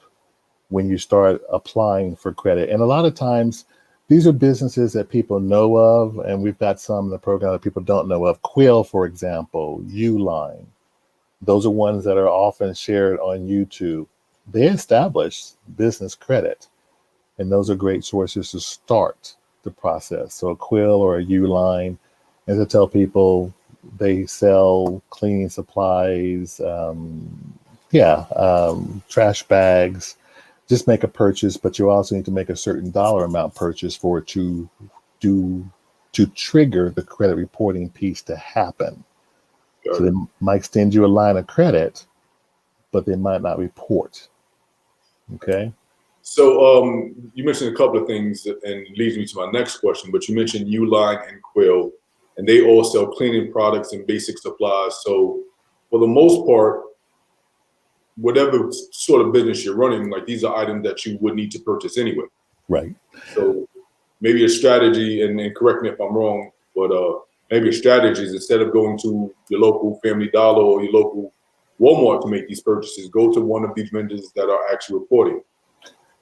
when you start applying for credit. And a lot of times, these are businesses that people know of, and we've got some in the program that people don't know of. Quill, for example, Uline. Those are ones that are often shared on YouTube. They establish business credit, and those are great sources to start the process. So a Quill or a Uline, as I tell people, they sell cleaning supplies, trash bags. Just make a purchase, but you also need to make a certain dollar amount purchase for it to trigger the credit reporting piece to happen. So they might extend you a line of credit, but they might not report. Okay. So you mentioned a couple of things, and leads me to my next question. But you mentioned Uline and Quill, and they all sell cleaning products and basic supplies. So for the most part, whatever sort of business you're running, like, these are items that you would need to purchase anyway. Right. So maybe a strategy, and correct me if I'm wrong, but maybe a strategy is, instead of going to your local Family Dollar or your local Walmart to make these purchases, go to one of these vendors that are actually reporting.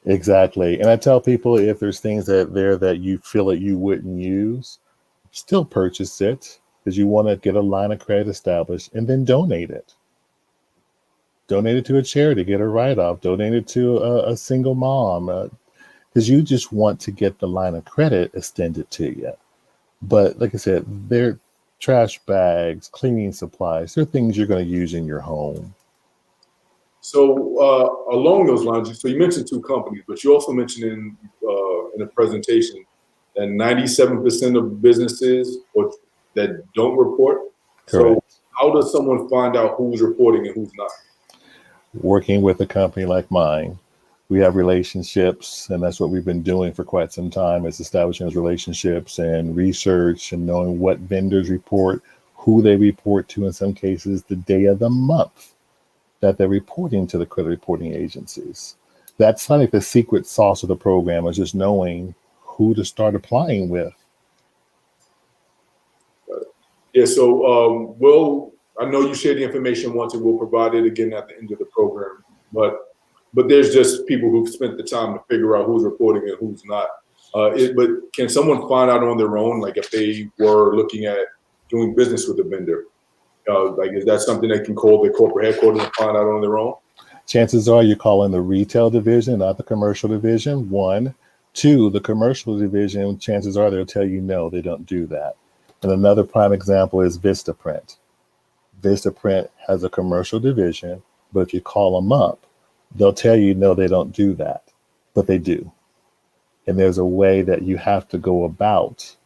Exactly. And I tell people, if there's things that you feel that you wouldn't use, still purchase it, because you want to get a line of credit established, and then donate it. Donate it to a charity, get a write-off, donate it to a single mom, because you just want to get the line of credit extended to you. But like I said, they're trash bags, cleaning supplies, they're things you're going to use in your home. So along those lines, so you mentioned two companies, but you also mentioned in a presentation that 97% of businesses that don't report. Correct. So how does someone find out who's reporting and who's not? Working with a company like mine, we have relationships, and that's what we've been doing for quite some time, is establishing those relationships and research and knowing what vendors report, who they report to, in some cases, the day of the month that they're reporting to the credit reporting agencies. That's like the secret sauce of the program, is just knowing who to start applying with. Yeah, so I know you shared the information once, and we'll provide it again at the end of the program. But there's just people who've spent the time to figure out who's reporting and who's not. But can someone find out on their own, like if they were looking at doing business with a vendor? Like, is that something they can call their corporate headquarters and find out on their own? Chances are you're calling the retail division, not the commercial division, one. Two, the commercial division, chances are they'll tell you no, they don't do that. And another prime example is Vistaprint. Vistaprint has a commercial division, but if you call them up, they'll tell you no, they don't do that, but they do. And there's a way that you have to go about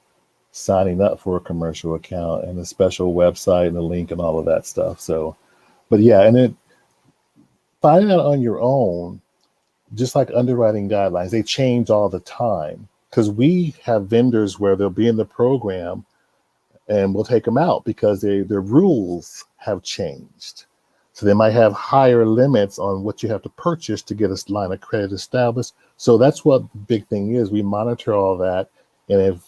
signing up for a commercial account and a special website and a link and all of that stuff. So, but yeah, and then finding out on your own, just like underwriting guidelines, they change all the time because we have vendors where they'll be in the program and we'll take them out because their rules have changed. So they might have higher limits on what you have to purchase to get a line of credit established. So that's what the big thing is. We monitor all that. And if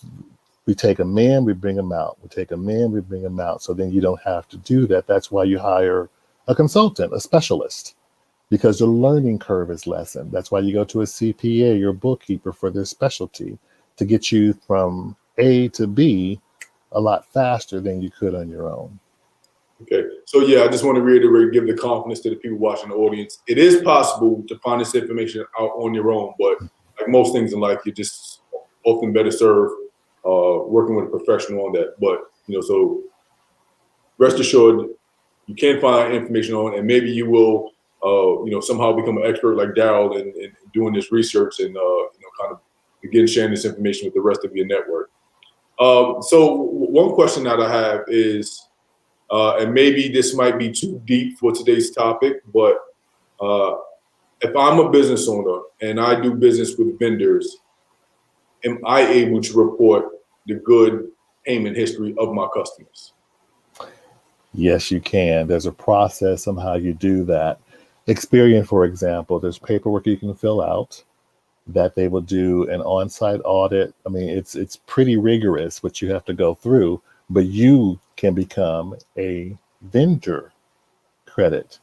we take them in, we bring them out. We take them in, we bring them out. So then you don't have to do that. That's why you hire a consultant, a specialist, because the learning curve is lessened. That's why you go to a CPA or bookkeeper for their specialty to get you from A to B a lot faster than you could on your own. Okay. So yeah, I just want to reiterate, give the confidence to the people watching the audience. It is possible to find this information out on your own, but like most things in life, you're just often better served working with a professional on that. But, so rest assured, you can find information on, and maybe you will, somehow become an expert like Darryl in doing this research and, kind of begin sharing this information with the rest of your network. So one question that I have is, and maybe this might be too deep for today's topic, but if I'm a business owner and I do business with vendors, am I able to report the good payment history of my customers? Yes, you can. There's a process on how you do that. Experian, for example, there's paperwork you can fill out that they will do an on-site audit. I mean, it's pretty rigorous what you have to go through, but you can become a vendor credit,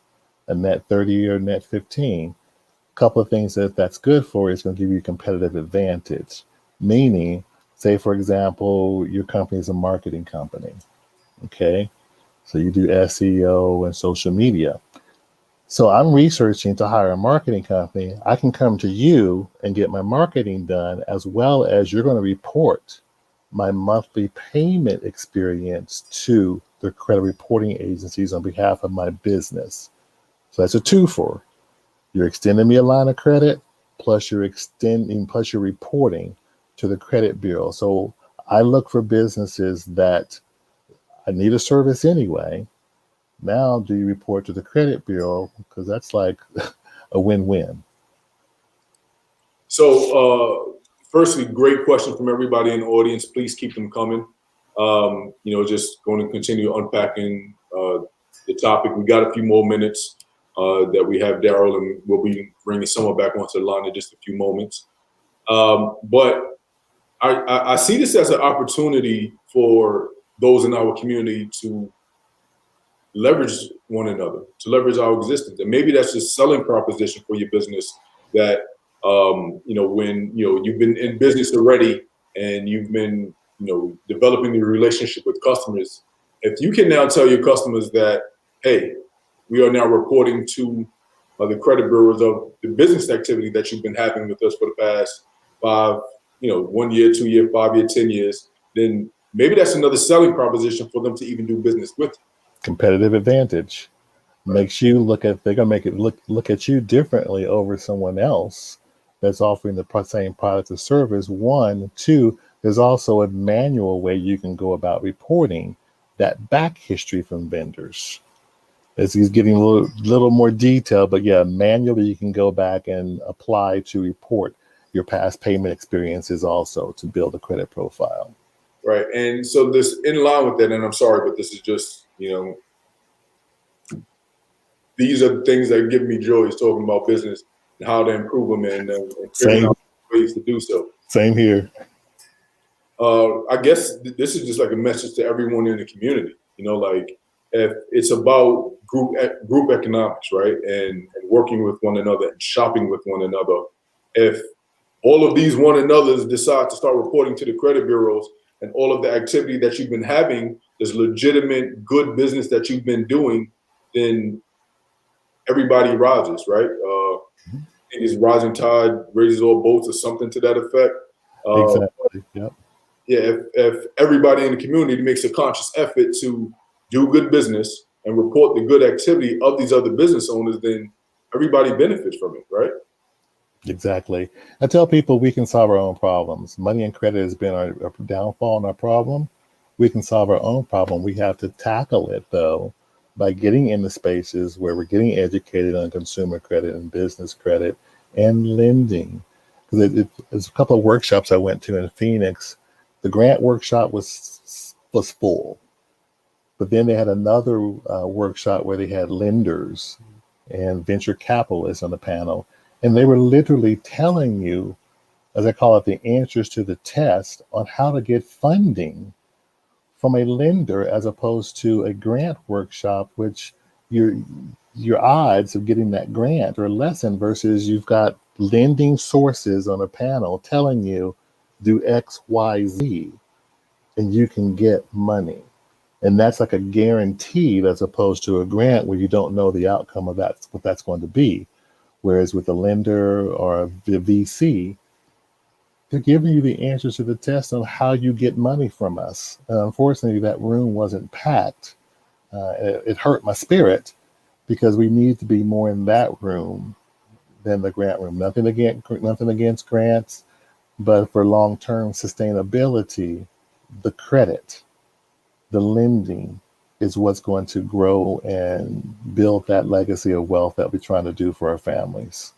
a net 30 or net 15. A couple of things that's good for is going to give you a competitive advantage. Meaning, say, for example, your company is a marketing company, okay? So you do SEO and social media. So I'm researching to hire a marketing company. I can come to you and get my marketing done, as well as you're going to report my monthly payment experience to the credit reporting agencies on behalf of my business. So that's a twofer. You're extending me a line of credit, plus you're reporting to the credit bureau. So I look for businesses that I need a service anyway. Now, do you report to the credit bureau? Because that's like a win-win. So, firstly, great question from everybody in the audience. Please keep them coming. Just going to continue unpacking the topic. We got a few more minutes that we have Darryl, and we'll be bringing someone back onto the line in just a few moments. But I see this as an opportunity for those in our community to leverage one another, to leverage our existence. And maybe that's a selling proposition for your business that, when, you've been in business already and you've been, developing your relationship with customers. If you can now tell your customers that, hey, we are now reporting to the credit bureaus of the business activity that you've been having with us for the past 1 year, 2 year, 5 year, 10 years, then maybe that's another selling proposition for them to even do business with you. Competitive advantage makes you they're gonna make it look at you differently over someone else that's offering the same product or service. One, two, there's also a manual way you can go about reporting that back history from vendors. As he's getting a little more detail, but yeah, manually you can go back and apply to report your past payment experiences also to build a credit profile. Right. And so this in line with that, and I'm sorry, but this is just, these are things that give me joy is talking about business and how to improve them and figuring out ways to do so. Same here. I guess this is just like a message to everyone in the community, like if it's about group economics, right? And working with one another and shopping with one another. If all of these one another's decide to start reporting to the credit bureaus, and all of the activity that you've been having is legitimate, good business that you've been doing, then everybody rises, right? I think it's rising tide raises all boats or something to that effect. Exactly. Yep. Yeah, if everybody in the community makes a conscious effort to do good business and report the good activity of these other business owners, then everybody benefits from it, right? Exactly. I tell people we can solve our own problems. Money and credit has been our downfall and our problem. We can solve our own problem. We have to tackle it, though, by getting in the spaces where we're getting educated on consumer credit and business credit and lending. Because there's a couple of workshops I went to in Phoenix. The grant workshop was full, but then they had another workshop where they had lenders and venture capitalists on the panel. And they were literally telling you, as I call it, the answers to the test on how to get funding from a lender as opposed to a grant workshop, which your odds of getting that grant are lessened versus you've got lending sources on a panel telling you do X, Y, Z, and you can get money. And that's like a guarantee as opposed to a grant where you don't know the outcome of that, what that's going to be. Whereas with a lender or the VC, they're giving you the answers to the test on how you get money from us. Unfortunately, that room wasn't packed. It hurt my spirit because we need to be more in that room than the grant room. Nothing against grants, but for long-term sustainability, the credit, the lending is what's going to grow and build that legacy of wealth that we're trying to do for our families.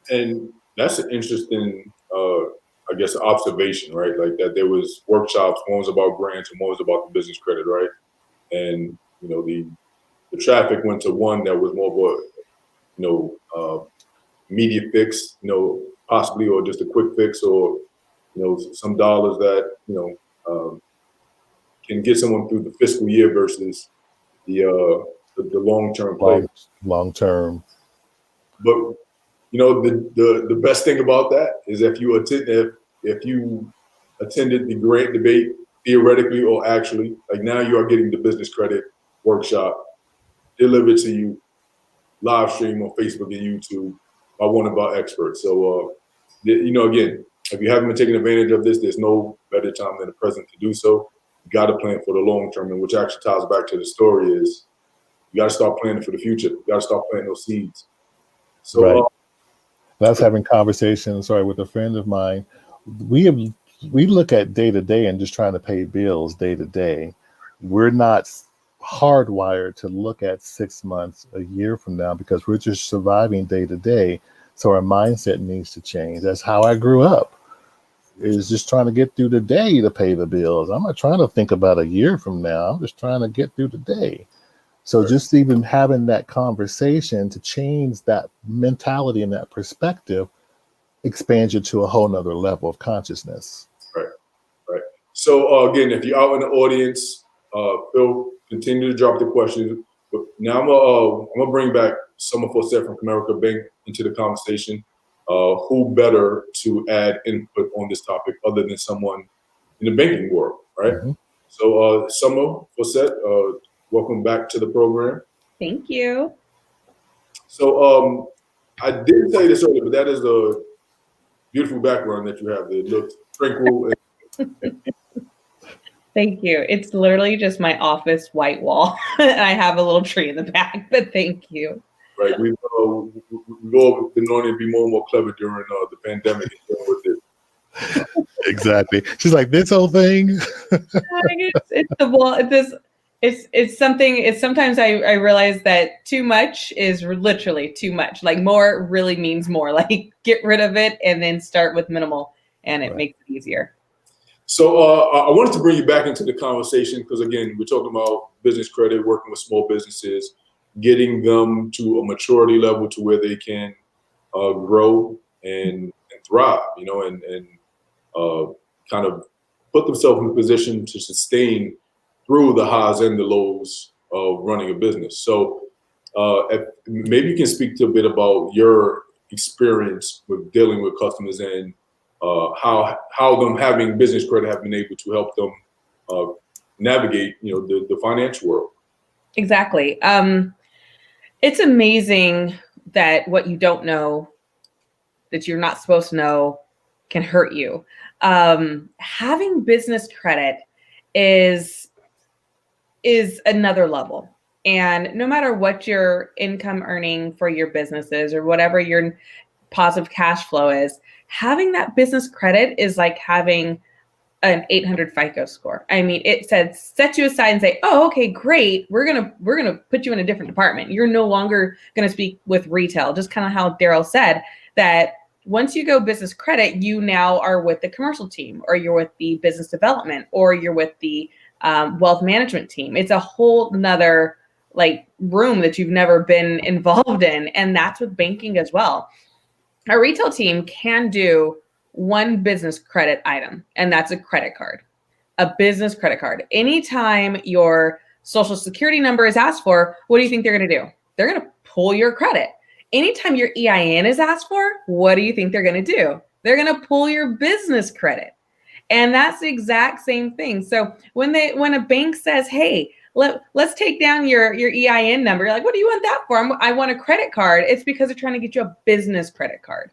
And that's an interesting, I guess, observation, right? Like that there was workshops, one was about grants and one was about the business credit, right? And, you know, the traffic went to one that was more of a, you know, immediate fix, you know, possibly, or just a quick fix, or, you know, some dollars that, you know, can get someone through the fiscal year versus the long-term play. Long-term. But you know, the best thing about that is if you attended the grant debate theoretically or actually, like now you are getting the business credit workshop delivered to you live stream on Facebook and YouTube by one of our experts. So you know, again, if you haven't been taking advantage of this, there's no better time than the present to do so. You got to plan for the long term, and which actually ties back to the story is you got to start planning for the future. You got to start planting those seeds. So. Right. I was having conversations, with a friend of mine. We look at day to day and just trying to pay bills day to day. We're not hardwired to look at 6 months, a year from now, because we're just surviving day to day. So our mindset needs to change. That's how I grew up, is just trying to get through the day to pay the bills. I'm not trying to think about a year from now. I'm just trying to get through the day. So just even having that conversation to change that mentality and that perspective expands you to a whole nother level of consciousness. Right. So again, if you're out in the audience, continue to drop the questions. But now I'm gonna bring back someone for Seth from Comerica Bank into the conversation. Who better to add input on this topic other than someone in the banking world, right? Mm-hmm. So Summer Fawcett, welcome back to the program. Thank you. So I didn't say this earlier, but that is a beautiful background that you have. It looks tranquil. Thank you. It's literally just my office white wall. And I have a little tree in the back, but thank you. Right. We've all been known to be more and more clever during the pandemic and dealing with it. Exactly. She's like, this whole thing. It's something. It's sometimes I realize that too much is literally too much. Like more really means more. Like get rid of it and then start with minimal, and it makes it easier. So I wanted to bring you back into the conversation because again, we're talking about business credit, working with small businesses, getting them to a maturity level to where they can grow and thrive, you know, and kind of put themselves in a position to sustain through the highs and the lows of running a business. So maybe you can speak to a bit about your experience with dealing with customers and how them having business credit have been able to help them navigate, the financial world. Exactly. It's amazing that what you don't know, that you're not supposed to know, can hurt you. Having business credit is another level. And no matter what your income earning for your business is or whatever your positive cash flow is, having that business credit is like having an 800 FICO score. I mean, it said set you aside and say, oh, okay, great. We're gonna put you in a different department. You're no longer gonna speak with retail. Just kind of how Darryl said that once you go business credit, you now are with the commercial team, or you're with the business development, or you're with the wealth management team. It's a whole nother like room that you've never been involved in, and that's with banking as well. A retail team can do one business credit item, and that's a credit card, a business credit card. Anytime your social security number is asked for, what do you think they're going to do? They're going to pull your credit. Anytime your EIN is asked for, what do you think they're going to do? They're going to pull your business credit. And that's the exact same thing. So when a bank says, hey, let's take down your EIN number, you're like, what do you want that for? I want a credit card. It's because they're trying to get you a business credit card.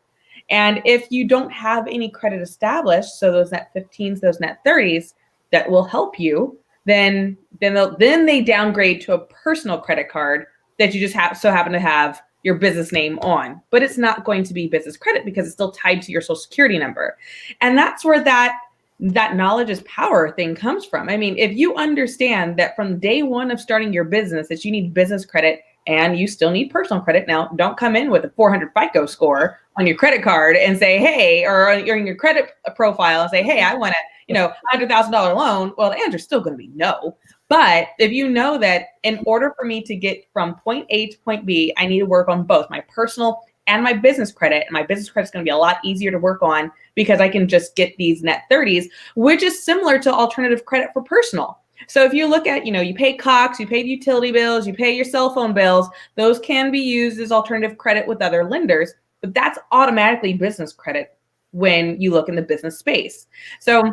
And if you don't have any credit established, so those net 15s, those net 30s that will help you, then they downgrade to a personal credit card that you just happen to have your business name on. But it's not going to be business credit because it's still tied to your social security number. And that's where that knowledge is power thing comes from. I mean, if you understand that from day one of starting your business that you need business credit and you still need personal credit. Now, don't come in with a 400 FICO score on your credit card and say, hey, or in your credit profile and say, hey, I want a $100,000 loan. Well, the answer's still going to be no. But if you know that in order for me to get from point A to point B, I need to work on both my personal and my business credit. And my business credit is going to be a lot easier to work on because I can just get these net 30s, which is similar to alternative credit for personal. So if you look at, you pay Cox, you pay utility bills, you pay your cell phone bills, those can be used as alternative credit with other lenders, but that's automatically business credit when you look in the business space. So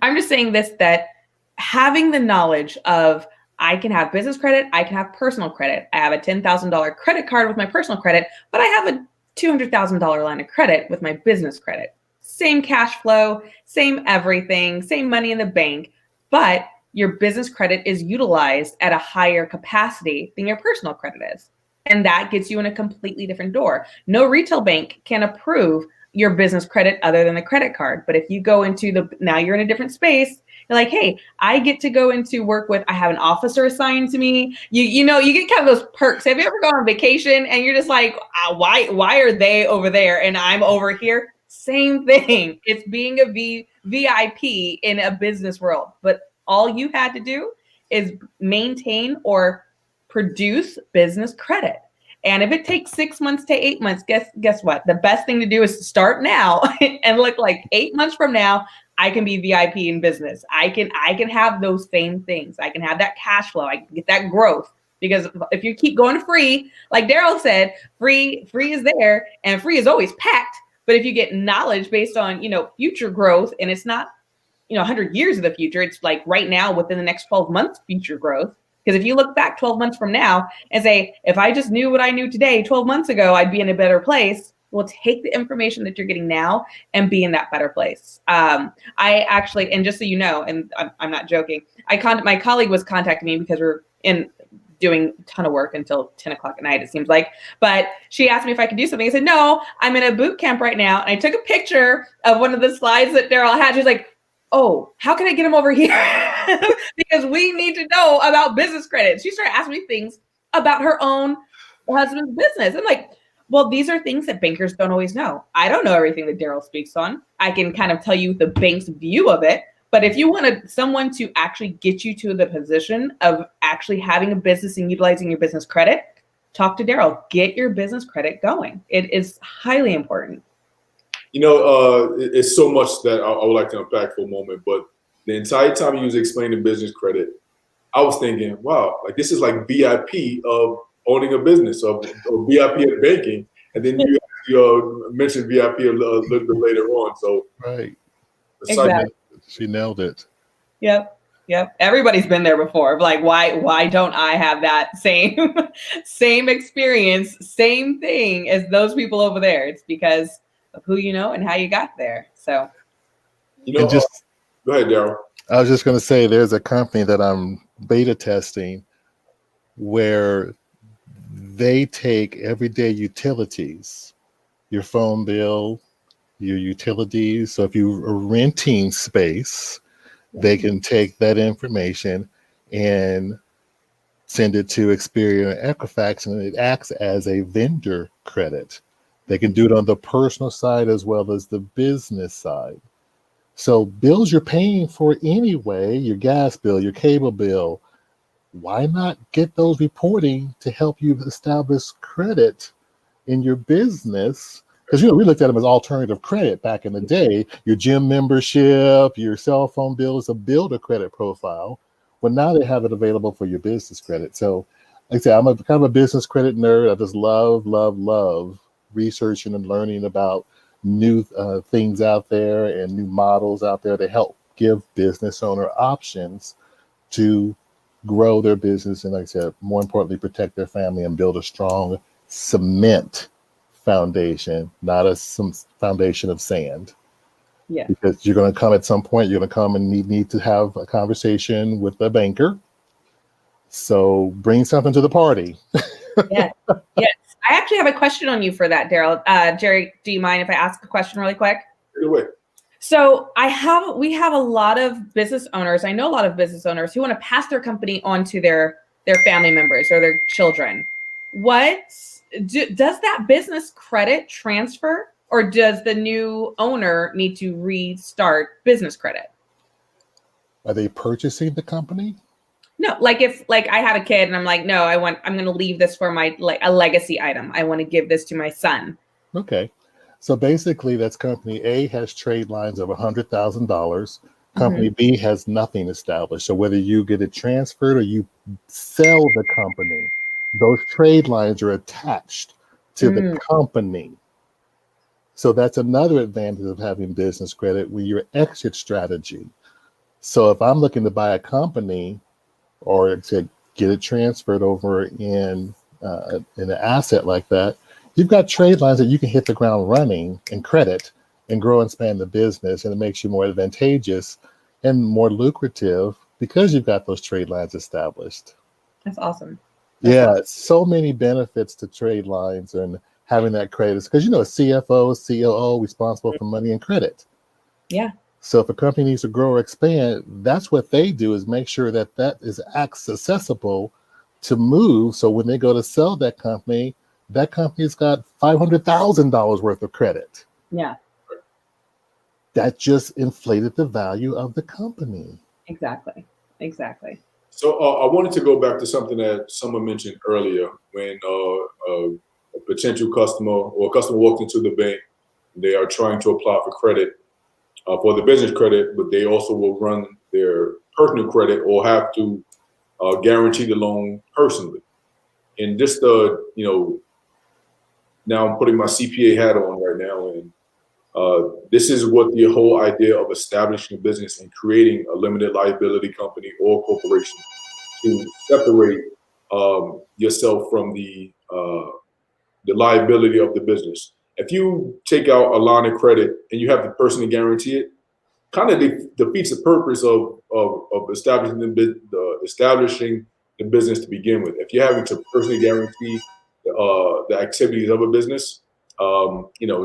I'm just saying this, that having the knowledge of I can have business credit, I can have personal credit. I have a $10,000 credit card with my personal credit, but I have a $200,000 line of credit with my business credit. Same cash flow, same everything, same money in the bank, but your business credit is utilized at a higher capacity than your personal credit is. And that gets you in a completely different door. No retail bank can approve your business credit other than the credit card. But if you go into now you're in a different space, you're like, hey, I get to go into work with, I have an officer assigned to me. You get kind of those perks. Have you ever gone on vacation and you're just like, why are they over there and I'm over here? Same thing. It's being a VIP in a business world. But all you had to do is maintain or produce business credit. And if it takes 6 months to 8 months, guess what? The best thing to do is start now and look like 8 months from now, I can be VIP in business. I can have those same things. I can have that cash flow. I can get that growth. Because if you keep going to free, like Darryl said, free is there and free is always packed. But if you get knowledge based on, future growth, and it's not 100 years of the future. It's like right now within the next 12 months, future growth. Because if you look back 12 months from now and say, if I just knew what I knew today, 12 months ago, I'd be in a better place. Well, take the information that you're getting now and be in that better place. I actually, and just so you know, and I'm not joking, my colleague was contacting me because we're doing a ton of work until 10 o'clock at night, it seems like. But she asked me if I could do something. I said, no, I'm in a boot camp right now. And I took a picture of one of the slides that Darryl had. She's like, oh, how can I get him over here? Because we need to know about business credit. She started asking me things about her own husband's business. I'm like, well, these are things that bankers don't always know. I don't know everything that Darryl speaks on. I can kind of tell you the bank's view of it. But if you wanted someone to actually get you to the position of actually having a business and utilizing your business credit, talk to Darryl. Get your business credit going. It is highly important. It's so much that I would like to unpack for a moment, but the entire time you was explaining business credit, I was thinking, wow, like this is like VIP of owning a business, of VIP of banking. And then you mention VIP a little bit later on. So Right. Exactly. She nailed it. Yep. Yep. Everybody's been there before. Like, why don't I have that same experience, same thing as those people over there? It's because of who you know and how you got there. So, And just go ahead, Darryl. I was just going to say, there's a company that I'm beta testing where they take everyday utilities, your phone bill, your utilities. So if you are renting space, they can take that information and send it to Experian or Equifax, and it acts as a vendor credit. They can do it on the personal side as well as the business side. So bills you're paying for anyway, your gas bill, your cable bill, why not get those reporting to help you establish credit in your business? Because, we looked at them as alternative credit back in the day. Your gym membership, your cell phone bill is a builder credit profile. Well, now they have it available for your business credit. So, like I said, I'm kind of a business credit nerd. I just love researching and learning about new things out there and new models out there to help give business owner options to grow their business and, like I said, more importantly, protect their family and build a strong cement foundation, not some foundation of sand. yeah. Because you're going to come at some point, you're going to come and need to have a conversation with a banker. So bring something to the party. Yes. Yes. I actually have a question on you for that, Darryl. Jerry, do you mind if I ask a question really quick? Take it away. So we have a lot of business owners. I know a lot of business owners who want to pass their company on to their family members or their children. Does that business credit transfer, or does the new owner need to restart business credit? Are they purchasing the company? No, like if I have a kid and I'm like, no, I'm going to leave this for a legacy item. I want to give this to my son. Okay. So basically, that's company A has trade lines of $100,000. Company B has nothing established. So whether you get it transferred or you sell the company, those trade lines are attached to the company. So that's another advantage of having business credit with your exit strategy. So if I'm looking to buy a company or to get it transferred over in an asset like that, you've got trade lines that you can hit the ground running and credit and grow and expand the business, and it makes you more advantageous and more lucrative because you've got those trade lines established. That's awesome. It's so many benefits to trade lines and having that credit, because a CFO, COO responsible for money and credit. Yeah. So if a company needs to grow or expand, that's what they do, is make sure that is accessible to move. So when they go to sell that company's got $500,000 worth of credit. Yeah. That just inflated the value of the company. Exactly. So I wanted to go back to something that someone mentioned earlier when a potential customer or a customer walked into the bank. They are trying to apply for credit for the business credit, but they also will run their personal credit or have to guarantee the loan personally. And just now I'm putting my CPA hat on right now, and this is what the whole idea of establishing a business and creating a limited liability company or corporation to separate yourself from the liability of the business. If you take out a line of credit and you have the person to guarantee it, kind of defeats the purpose of establishing the business to begin with. If you're having to personally guarantee the activities of a business,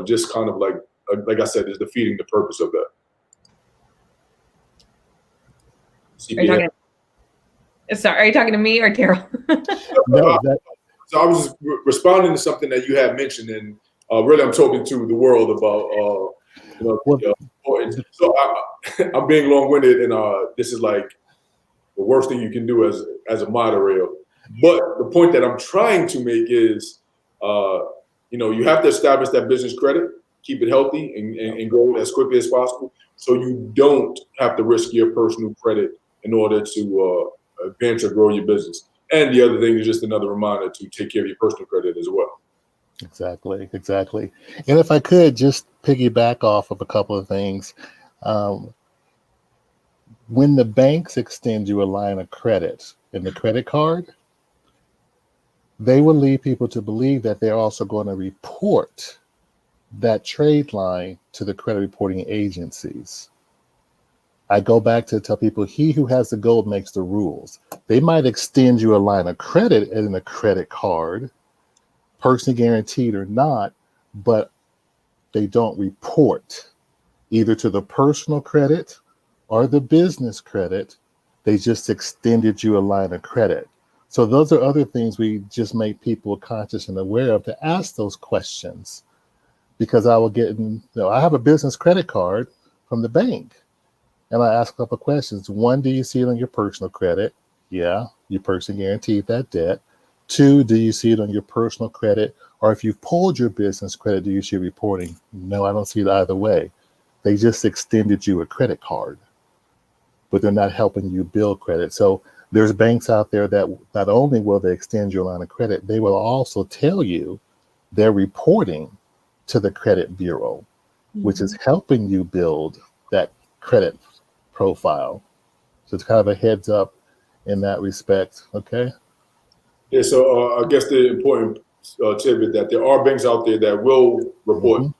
just kind of like I said, is defeating the purpose of that. Are you talking to me or Darryl? No, so I was responding to something that you had mentioned, and really I'm talking to the world about so I'm being long-winded, and this is like the worst thing you can do as a moderator. But the point that I'm trying to make is, you have to establish that business credit, keep it healthy, and grow as quickly as possible, so you don't have to risk your personal credit in order to advance or grow your business. And the other thing is just another reminder to take care of your personal credit as well. Exactly. And if I could just piggyback off of a couple of things, um, when the banks extend you a line of credit in the credit card, they will lead people to believe that they're also going to report that trade line to the credit reporting agencies. I go back to tell people, he who has the gold makes the rules. They might extend you a line of credit in a credit card, personally guaranteed or not, but they don't report either to the personal credit or the business credit. They just extended you a line of credit. So those are other things we just make people conscious and aware of, to ask those questions. Because I will get, I have a business credit card from the bank, and I ask a couple of questions. One, do you see it on your personal credit? Yeah, you personally guaranteed that debt. Two, do you see it on your personal credit? Or if you've pulled your business credit, do you see reporting? No, I don't see it either way. They just extended you a credit card, but they're not helping you build credit. So there's banks out there that not only will they extend your line of credit, they will also tell you they're reporting to the credit bureau, which is helping you build that credit profile. So it's kind of a heads up in that respect. Okay. Yeah, so I guess the important tidbit that there are banks out there that will report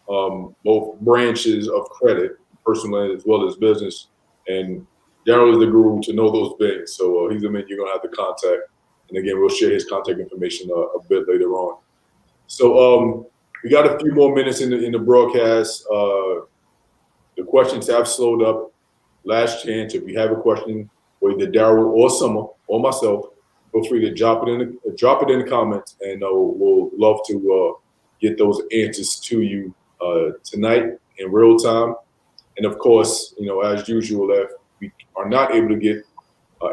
both branches of credit, personal as well as business. And Darryl is the guru to know those banks. So he's the man you're going to have to contact. And again, we'll share his contact information a bit later on. So we got a few more minutes in the broadcast. The questions have slowed up. Last chance, if you have a question for either Darryl or Summer or myself, feel free to drop it in the comments, and we'll love to get those answers to you tonight in real time. And of course, as usual, if we are not able to get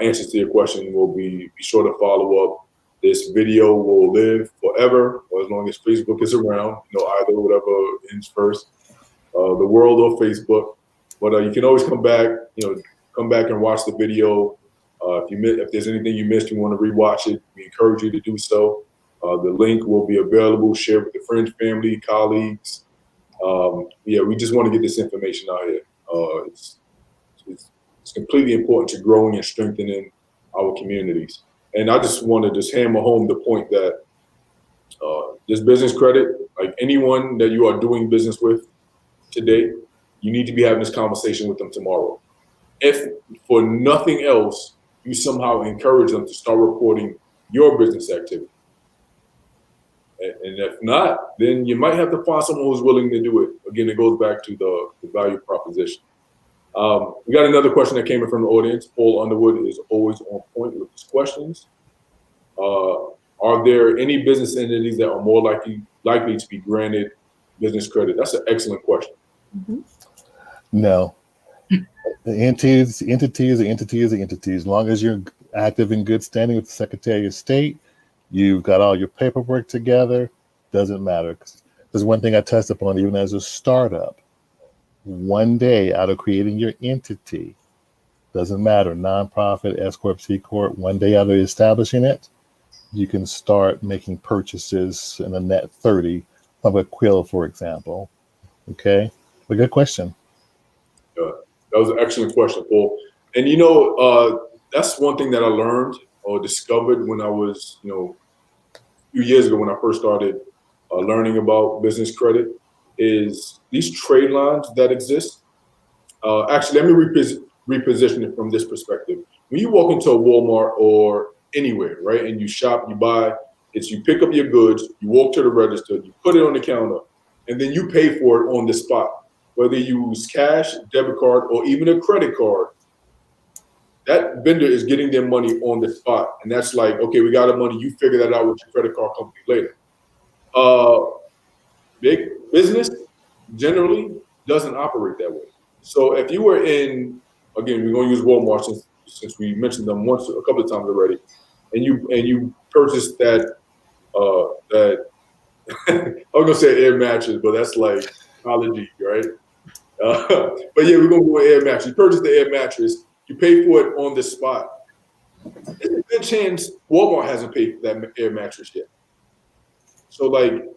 answers to your question, we'll be sure to follow up. This video will live forever, or as long as Facebook is around. Either whatever ends first, the world or Facebook. But you can always come back. Come back and watch the video. If there's anything you missed, you want to rewatch it, we encourage you to do so. The link will be available. Share with your friends, family, colleagues. We just want to get this information out here. It's completely important to growing and strengthening our communities. And I just want to hammer home the point that this business credit, like anyone that you are doing business with today, you need to be having this conversation with them tomorrow. If for nothing else, you somehow encourage them to start reporting your business activity. And if not, then you might have to find someone who's willing to do it. Again, it goes back to the value proposition. We got another question that came in from the audience. Paul Underwood is always on point with his questions. Are there any business entities that are more likely to be granted business credit? That's an excellent question. No. The entities. As long as you're active in good standing with the Secretary of State, you've got all your paperwork together, doesn't matter. There's one thing I touched upon, even as a startup. One day out of creating your entity, doesn't matter, nonprofit, S Corp, C Corp, one day out of establishing it, you can start making purchases in a net 30 of a quill, for example. Okay, a good question. That was an excellent question, Paul. And that's one thing that I learned or discovered when I was, a few years ago when I first started learning about business credit, is these trade lines that exist. Actually, let me reposition it from this perspective. When you walk into a Walmart or anywhere, right, and you shop, you buy, you pick up your goods, you walk to the register, you put it on the counter, and then you pay for it on the spot. Whether you use cash, debit card, or even a credit card, that vendor is getting their money on the spot. And that's like, okay, we got the money, you figure that out with your credit card company later. Big business generally doesn't operate that way. So if you were in, again, we're going to use Walmart since we mentioned them a couple of times already, and you purchased that I was gonna say air mattress, but that's like allergy, right? But yeah, we're gonna go with air mattress. You purchase the air mattress, you pay for it on the spot. There's a good chance Walmart hasn't paid for that air mattress yet. So like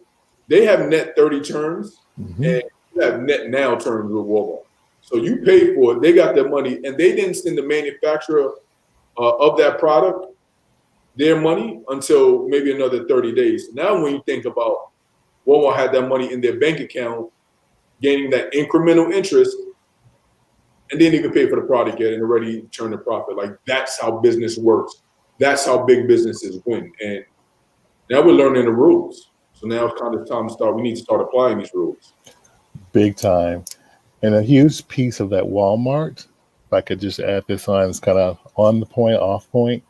they have net 30 terms Mm-hmm. and you have net now terms with Walmart. So you pay for it, they got their money, and they didn't send the manufacturer of that product their money until maybe another 30 days. Now, when you think about Walmart had that money in their bank account, gaining that incremental interest, and didn't even pay for the product yet and already turned a profit. Like that's how business works. That's how big businesses win. And now we're learning the rules. So now it's kind of time to start. We need to start applying these rules. Big time. And a huge piece of that Walmart, if I could just add this on, it's kind of on the point, off point,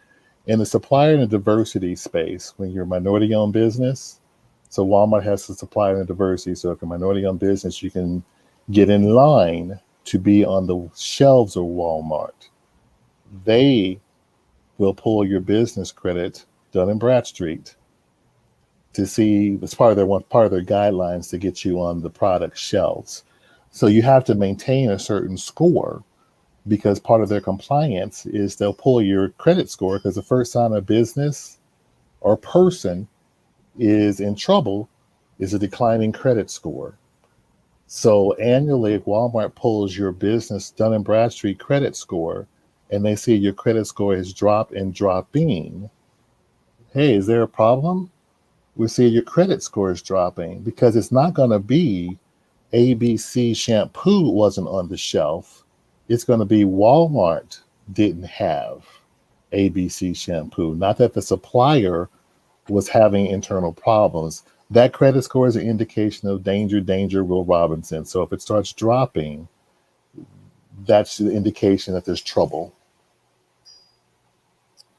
in the supplier and the diversity space, when you're a minority owned business. So Walmart has the supplier and diversity. So if you're a minority owned business, you can get in line to be on the shelves of Walmart. They will pull your business credit, Dun & Bradstreet, to see as part of their guidelines to get you on the product shelves. So you have to maintain a certain score, because part of their compliance is they'll pull your credit score, because the first sign a business or person is in trouble is a declining credit score. So annually, if Walmart pulls your business Dun & Bradstreet credit score and they see your credit score has dropped and dropping, hey, is there a problem? We see your credit score is dropping, because it's not going to be ABC shampoo wasn't on the shelf. It's going to be Walmart didn't have ABC shampoo. Not that the supplier was having internal problems. That credit score is an indication of danger, Will Robinson. So if it starts dropping, that's the indication that there's trouble.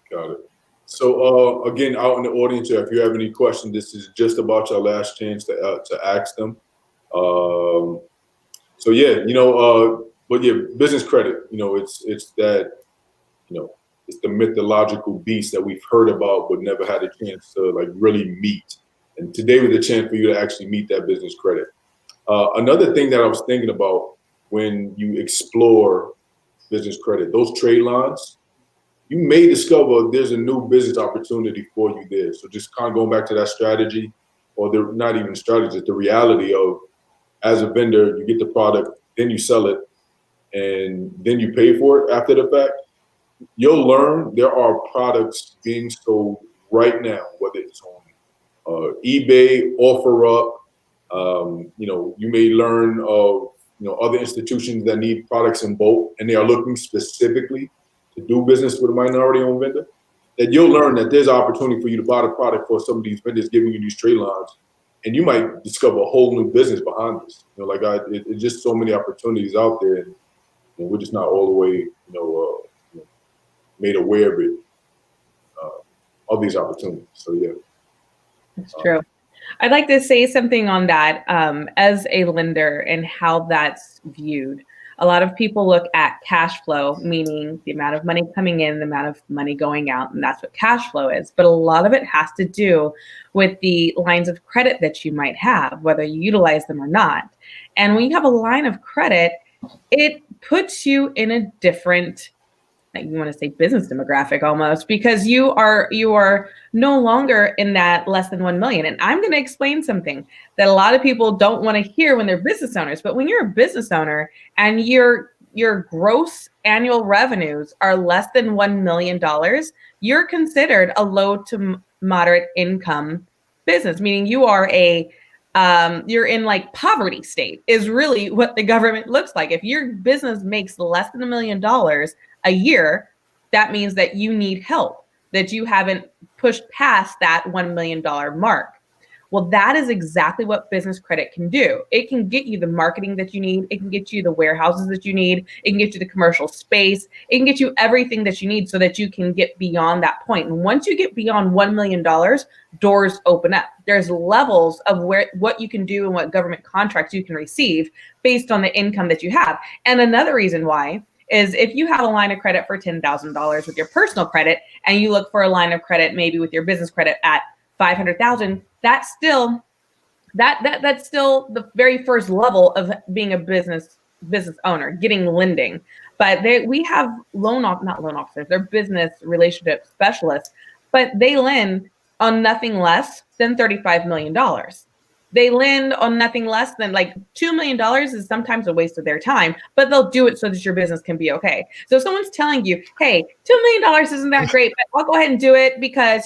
Got it. So again, out in the audience, if you have any questions, this is just about your last chance to ask them. So yeah, but yeah, business credit, it's that, it's the mythological beast that we've heard about but never had a chance to like really meet. And today was the chance for you to actually meet that business credit. Another thing that I was thinking about when you explore business credit, those trade lines, you may discover there's a new business opportunity for you there. So just kind of going back to that strategy, or not even strategy, it's the reality of, as a vendor, you get the product, then you sell it, and then you pay for it after the fact. You'll learn there are products being sold right now, whether it's on eBay, OfferUp. You may learn of other institutions that need products in bulk, and they are looking specifically to do business with a minority-owned vendor. That you'll learn that there's opportunity for you to buy the product for some of these vendors giving you these trade lines, and you might discover a whole new business behind this. It's just so many opportunities out there, and we're just not all the way, made aware of it, of these opportunities. So yeah, it's true. I'd like to say something on that as a lender and how that's viewed. A lot of people look at cash flow, meaning the amount of money coming in, the amount of money going out, and that's what cash flow is. But a lot of it has to do with the lines of credit that you might have, whether you utilize them or not. And when you have a line of credit, it puts you in a different, you want to say business demographic almost, because you are no longer in that less than 1 million. And I'm going to explain something that a lot of people don't want to hear when they're business owners. But when you're a business owner and your gross annual revenues are less than $1 million, you're considered a low to moderate income business, meaning you are you're in like poverty state is really what the government looks like. If your business makes less than $1 million a year, that means that you need help, that you haven't pushed past that $1 million mark. Well, that is exactly what business credit can do. It can get you the marketing that you need. It can get you the warehouses that you need. It can get you the commercial space. It can get you everything that you need so that you can get beyond that point. And once you get beyond $1 million, doors open up. There's levels of what you can do and what government contracts you can receive based on the income that you have. And another reason why is if you have a line of credit for $10,000 with your personal credit and you look for a line of credit maybe with your business credit at $500,000, that's still the very first level of being a business owner, getting lending. But we have not loan officers, they're business relationship specialists, but they lend on nothing less than $35 million. They lend on nothing less than like $2 million is sometimes a waste of their time, but they'll do it so that your business can be okay. So if someone's telling you, hey, $2 million isn't that great, but I'll go ahead and do it because,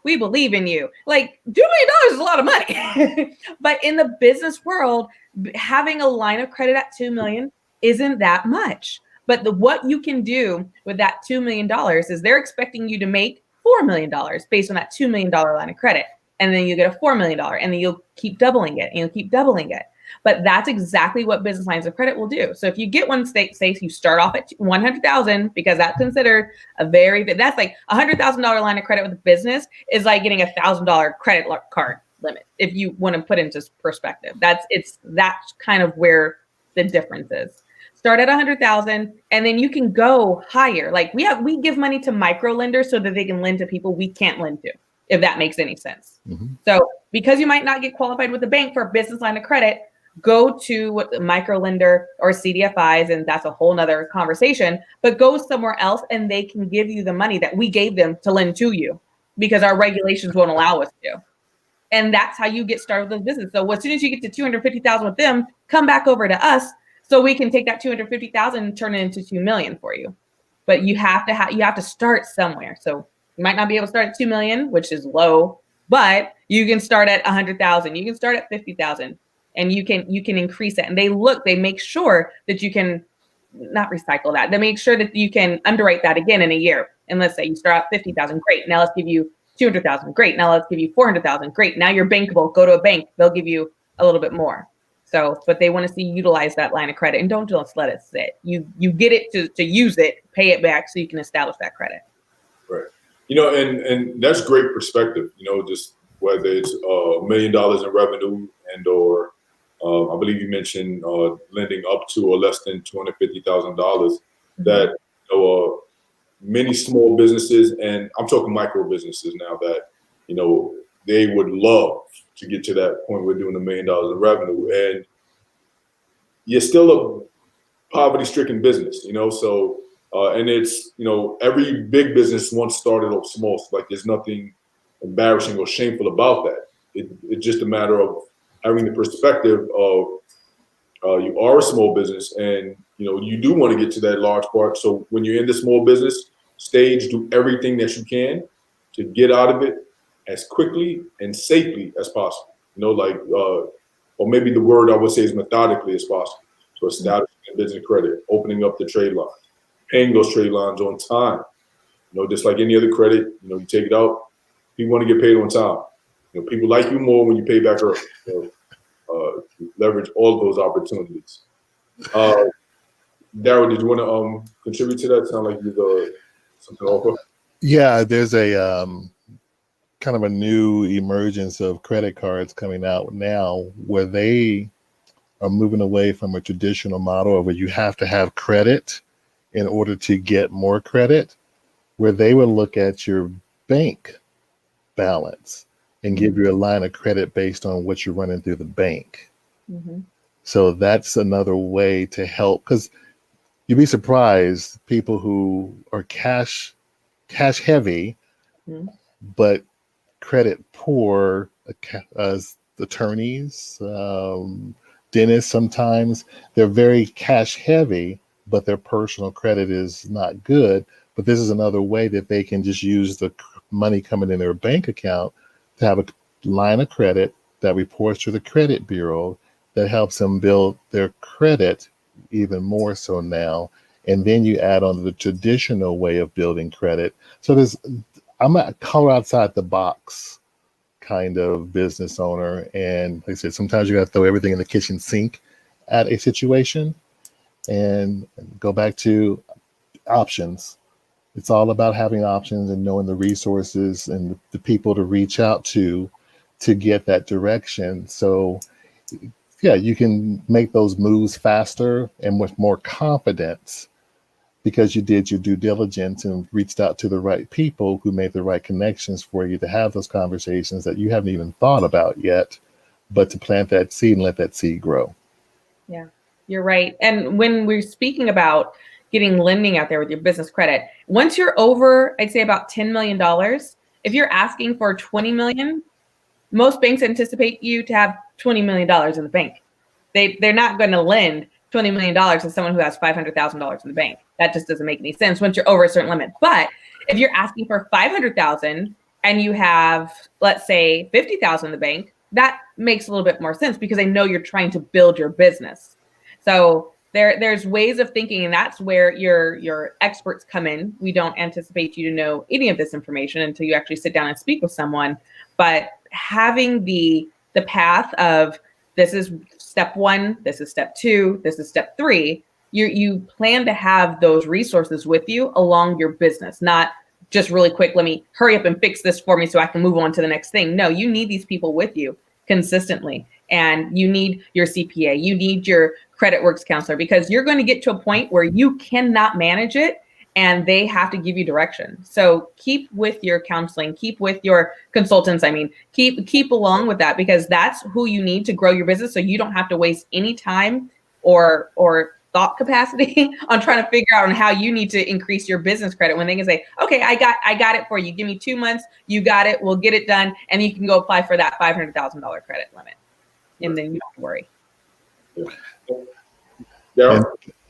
we believe in you. Like $2 million is a lot of money. But in the business world, having a line of credit at $2 million isn't that much. But what you can do with that $2 million is they're expecting you to make $4 million based on that $2 million line of credit. And then you get a $4 million, and then you'll keep doubling it, and you'll keep doubling it. But that's exactly what business lines of credit will do. So if you get one state, say you start off at 100,000, because that's considered that's like $100,000 line of credit with a business is like getting $1,000 credit card limit. If you want to put into perspective, that's kind of where the difference is. Start at 100,000, and then you can go higher. Like we give money to micro lenders so that they can lend to people we can't lend to, if that makes any sense. Mm-hmm. So because you might not get qualified with the bank for a business line of credit, go to what the micro lender or CDFIs, and that's a whole nother conversation, but go somewhere else and they can give you the money that we gave them to lend to you because our regulations won't allow us to. And that's how you get started with the business. So as soon as you get to 250,000 with them, come back over to us so we can take that 250,000 and turn it into 2 million for you. But you have to start somewhere. So you might not be able to start at 2 million, which is low, but you can start at 100,000. You can start at 50,000, and you can increase it. And they make sure that you can not recycle that. They make sure that you can underwrite that again in a year. And let's say you start at 50,000. Great. Now let's give you 200,000. Great. Now let's give you 400,000. Great. Now you're bankable. Go to a bank. They'll give you a little bit more. So, but they want to see you utilize that line of credit, and don't just let it sit. You get it to use it, pay it back so you can establish that credit. Right. And that's great perspective, just whether it's $1 million in revenue or I believe you mentioned lending up to or less than $250,000 that many small businesses, and I'm talking micro businesses now, that, they would love to get to that point where doing $1 million in revenue. And you're still a poverty-stricken business, so and it's, every big business once started off small. So like there's nothing embarrassing or shameful about that. It's just a matter of having the perspective of you are a small business, and you do want to get to that large part. So when you're in the small business stage, do everything that you can to get out of it as quickly and safely as possible. Or maybe the word I would say is methodically as possible. So establishing a business credit, opening up the trade lines, paying those trade lines on time. Just like any other credit, you take it out, you want to get paid on time. People like you more when you pay back early. Leverage all of those opportunities. Darryl, did you want to contribute to that? Sound like you something to offer? Yeah, there's a kind of a new emergence of credit cards coming out now where they are moving away from a traditional model where you have to have credit in order to get more credit, where they will look at your bank balance and give you a line of credit based on what you're running through the bank. Mm-hmm. So that's another way to help, because you'd be surprised people who are cash heavy, but credit poor, as attorneys, dentists, sometimes they're very cash heavy, but their personal credit is not good. But this is another way that they can just use the money coming in their bank account to have a line of credit that reports to the credit bureau that helps them build their credit even more so now. And then you add on the traditional way of building credit. So I'm a color outside the box kind of business owner. And like I said, sometimes you got to throw everything in the kitchen sink at a situation and go back to options. It's all about having options and knowing the resources and the people to reach out to get that direction. So yeah, you can make those moves faster and with more confidence because you did your due diligence and reached out to the right people who made the right connections for you to have those conversations that you haven't even thought about yet, but to plant that seed and let that seed grow. Yeah, you're right. And when we're speaking about getting lending out there with your business credit, once you're over, I'd say about $10 million, if you're asking for 20 million, most banks anticipate you to have $20 million in the bank. They're not going to lend $20 million to someone who has $500,000 in the bank. That just doesn't make any sense once you're over a certain limit. But if you're asking for 500,000 and you have, let's say, 50,000 in the bank, that makes a little bit more sense because they know you're trying to build your business. So there's ways of thinking, and that's where your experts come in. We don't anticipate you to know any of this information until you actually sit down and speak with someone. But having the path of, this is step 1, this is step 2, this is step 3, you plan to have those resources with you along your business, not just really quick, let me hurry up and fix this for me so I can move on to the next thing. No, you need these people with you consistently. And you need your CPA, you need your credit works counselor, because you're going to get to a point where you cannot manage it and they have to give you direction. So keep with your counseling, keep with your consultants. I mean, keep along with that, because that's who you need to grow your business. So you don't have to waste any time or thought capacity on trying to figure out on how you need to increase your business credit, when they can say, okay, I got it for you. Give me 2 months. You got it. We'll get it done. And you can go apply for that $500,000 credit limit. And then you don't worry.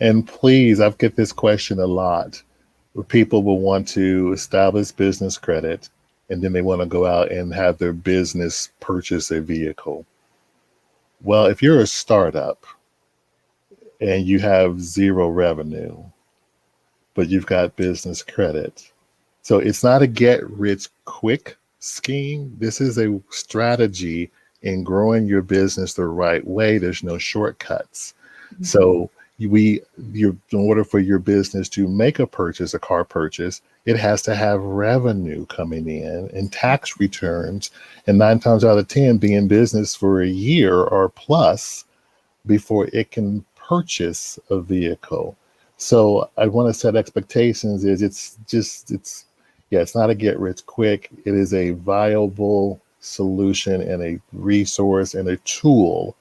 And please, I've get this question a lot, where people will want to establish business credit and then they want to go out and have their business purchase a vehicle. Well, if you're a startup and you have 0 revenue, but you've got business credit, so it's not a get rich quick scheme. This is a strategy in growing your business the right way. There's no shortcuts. Mm-hmm. So in order for your business to make a purchase, a car purchase, it has to have revenue coming in and tax returns, and 9 times out of 10 be in business for a year or plus before it can purchase a vehicle. So I want to set expectations. It's not a get rich quick. It is a viable solution and a resource and a tool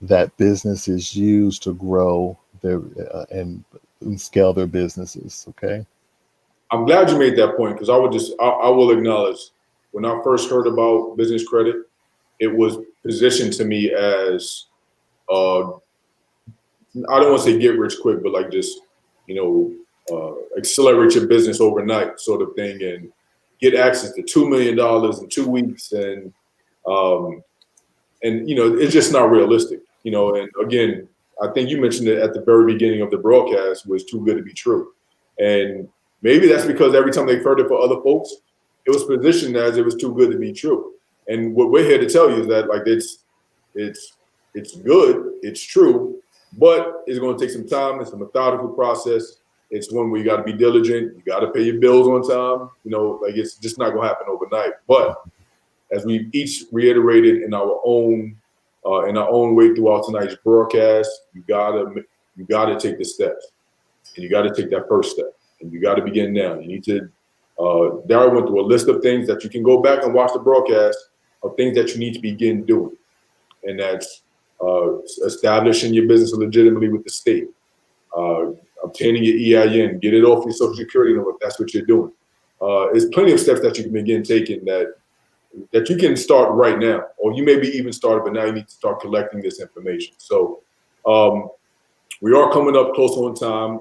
that businesses use to grow their and scale their businesses. Okay. I'm glad you made that point, because I will acknowledge, when I first heard about business credit, it was positioned to me as I don't want to say get rich quick, but like just accelerate your business overnight sort of thing, and get access to $2 million in 2 weeks, and it's just not realistic. And again, I think you mentioned it at the very beginning of the broadcast, was too good to be true. And maybe that's because every time they've heard it for other folks, it was positioned as it was too good to be true. And what we're here to tell you is that, like, it's good, it's true, but it's going to take some time. It's a methodical process. It's one where you got to be diligent. You got to pay your bills on time. It's just not going to happen overnight. But as we've each reiterated in our own way throughout tonight's broadcast, you gotta take the steps, and you gotta take that first step, and you gotta begin now. You need to. Darryl went through a list of things that you can go back and watch the broadcast of things that you need to begin doing, and that's establishing your business legitimately with the state, obtaining your EIN, get it off your Social Security number if that's what you're doing. There's plenty of steps that you can begin taking that you can start right now, or you maybe even started, but now you need to start collecting this information. So we are coming up close on time.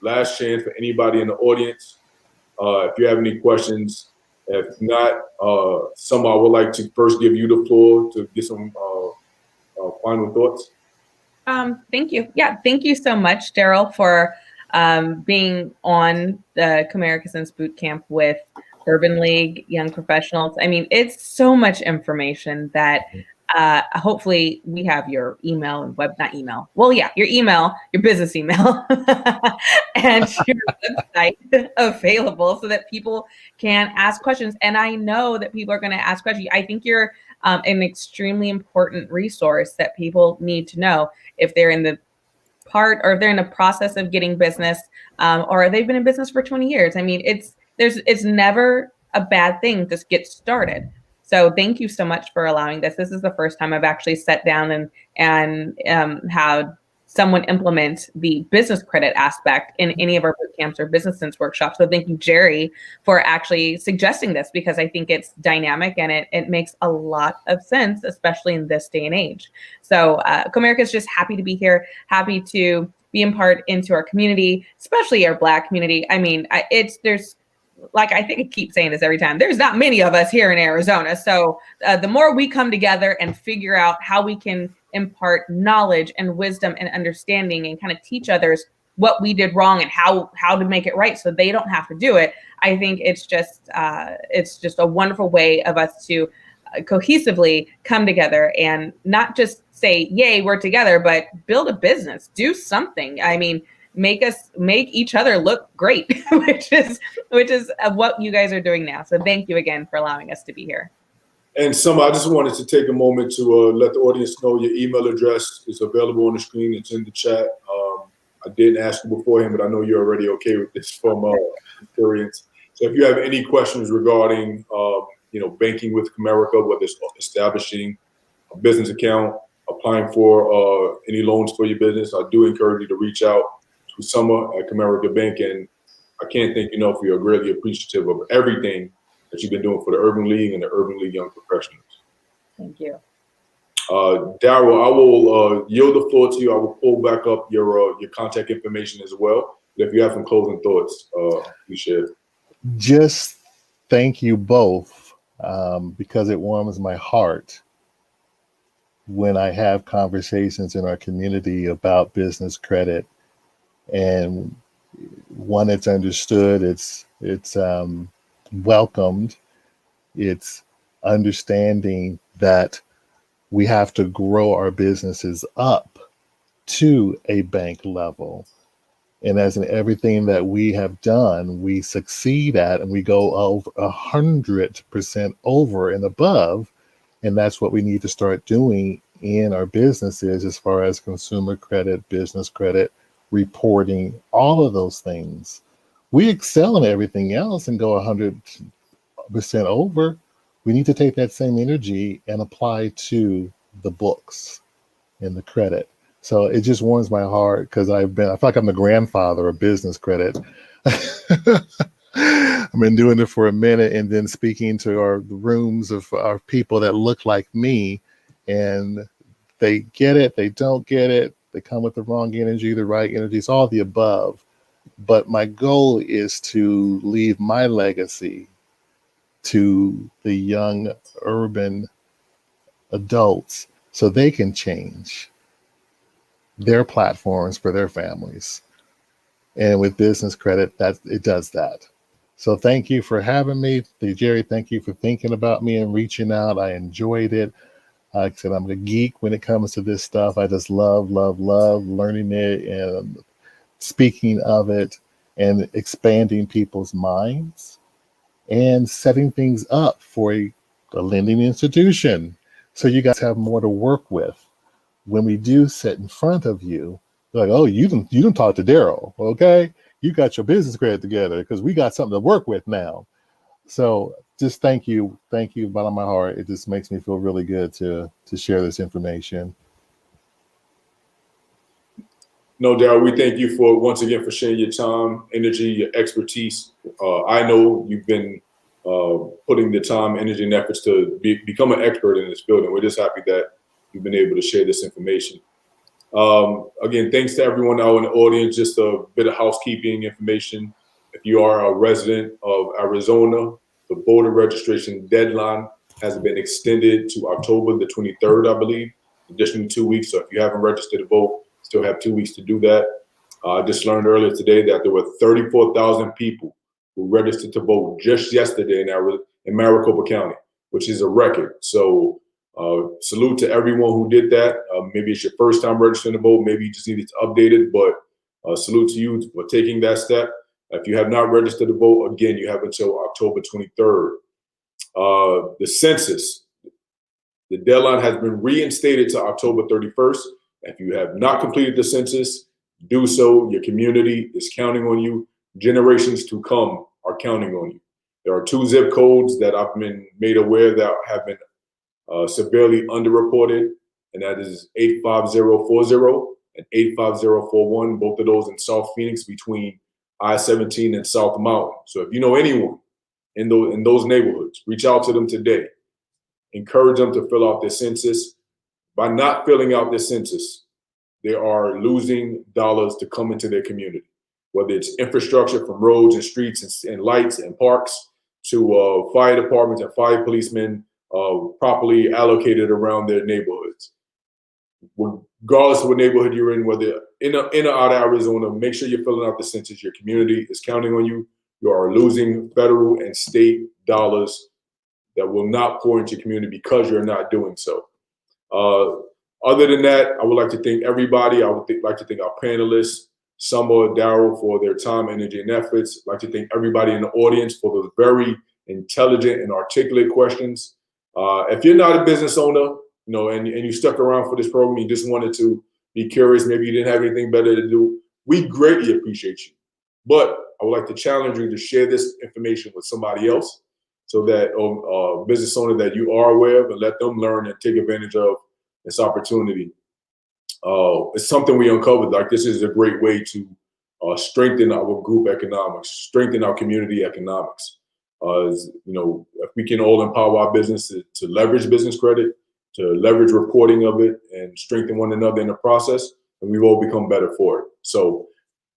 Last chance for anybody in the audience. If you have any questions, if not, I would like to first give you the floor to get some final thoughts. Thank you. Yeah, thank you so much, Darryl, for being on the Comerica Sense Bootcamp with Urban League Young Professionals. I mean, it's so much information that hopefully we have your email and not email. Well, yeah, your email, your business email and your website available so that people can ask questions. And I know that people are going to ask questions. I think you're an extremely important resource that people need to know if they're in the if they're in the process of getting business, or they've been in business for 20 years. I mean, it's never a bad thing to get started. So thank you so much for allowing this. This is the first time I've actually sat down and had someone implement the business credit aspect in any of our boot camps or business sense workshops. So thank you, Jerry, for actually suggesting this, because I think it's dynamic and it makes a lot of sense, especially in this day and age. So Comerica is just happy to be here, happy to be in part into our community, especially our Black community. I mean, there's, like, I think I keep saying this every time, there's not many of us here in Arizona. So the more we come together and figure out how we can impart knowledge and wisdom and understanding and kind of teach others what we did wrong and how to make it right so they don't have to do it, I think it's just a wonderful way of us to cohesively come together and not just say, yay, we're together, but build a business, do something. I mean, make each other look great, which is what you guys are doing now. So thank you again for allowing us to be here. And I just wanted to take a moment to let the audience know your email address is available on the screen. It's in the chat. I didn't ask you beforehand, but I know you're already okay with this from experience. So if you have any questions regarding, banking with Comerica, whether it's establishing a business account, applying for any loans for your business, I do encourage you to reach out to Summer at Comerica Bank. And I can't thank you enough. We are greatly appreciative of everything that you've been doing for the Urban League and the Urban League Young Professionals. Thank you. Darryl, I will yield the floor to you. I will pull back up your contact information as well. If you have some closing thoughts, please share. Just thank you both, because it warms my heart when I have conversations in our community about business credit, and one, it's understood, it's welcomed, it's understanding that we have to grow our businesses up to a bank level. And as in everything that we have done, we succeed at, and we go over 100% over and above. And that's what we need to start doing in our businesses as far as consumer credit, business credit, reporting, all of those things. We excel in everything else and go 100% over. We need to take that same energy and apply to the books and the credit. So it just warms my heart, because I feel like I'm the grandfather of business credit. I've been doing it for a minute, and then speaking to our rooms of our people that look like me, and they get it, they don't get it, they come with the wrong energy, the right energy, it's all the above. But my goal is to leave my legacy to the young urban adults so they can change their platforms for their families. And with business credit, it does that. So thank you for having me. Jerry, thank you for thinking about me and reaching out. I enjoyed it. Like I said, I'm a geek when it comes to this stuff. I just love learning it and speaking of it and expanding people's minds and setting things up for a lending institution. So you guys have more to work with. When we do sit in front of you, like, oh, you don't talk to Darryl, okay? You got your business credit together, because we got something to work with now. So just thank you bottom of my heart. It just makes me feel really good to share this information. No, Darryl, we thank you once again for sharing your time, energy, your expertise. I know you've been putting the time, energy, and efforts to become an expert in this field, and we're just happy that you've been able to share this information. Again, thanks to everyone out in the audience. Just a bit of housekeeping information. If you are a resident of Arizona, the voter registration deadline has been extended to October the 23rd, I believe, additionally 2 weeks. So if you haven't registered to vote, still have 2 weeks to do that. I just learned earlier today that there were 34,000 people who registered to vote just yesterday in Maricopa County, which is a record. So salute to everyone who did that. Maybe it's your first time registering to vote. Maybe you just needed to update it, but salute to you for taking that step. If you have not registered to vote, again, you have until October 23rd. The census, the deadline has been reinstated to October 31st. If you have not completed the census, do so. Your community is counting on you. Generations to come are counting on you. There are 2 zip codes that I've been made aware that have been severely underreported, and that is 85040 and 85041. Both of those in South Phoenix between I-17 and South Mountain. So if you know anyone in those neighborhoods, reach out to them today. Encourage them to fill out their census. By not filling out their census, they are losing dollars to come into their community, whether it's infrastructure from roads and streets and lights and parks to fire departments and fire policemen properly allocated around their neighborhoods. Regardless of what neighborhood you're in, whether in or out of Arizona, make sure you're filling out the census. Your community is counting on you. You are losing federal and state dollars that will not pour into your community because you're not doing so. Other than that, I would like to thank everybody. I would like to thank our panelists, Summer, Darryl, for their time, energy, and efforts. I'd like to thank everybody in the audience for those very intelligent and articulate questions. If you're not a business owner, and you stuck around for this program, you just wanted to be curious, maybe you didn't have anything better to do, we greatly appreciate you. But I would like to challenge you to share this information with somebody else so that business owner that you are aware of, and let them learn and take advantage of this opportunity. It's something we uncovered. Like, this is a great way to strengthen our group economics, strengthen our community economics. If we can all empower our businesses to leverage business credit, to leverage reporting of it, and strengthen one another in the process, and we've all become better for it. So,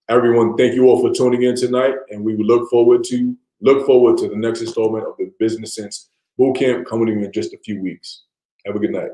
everyone, thank you all for tuning in tonight, and we will look forward to the next installment of the Business Sense Bootcamp coming in just a few weeks. Have a good night.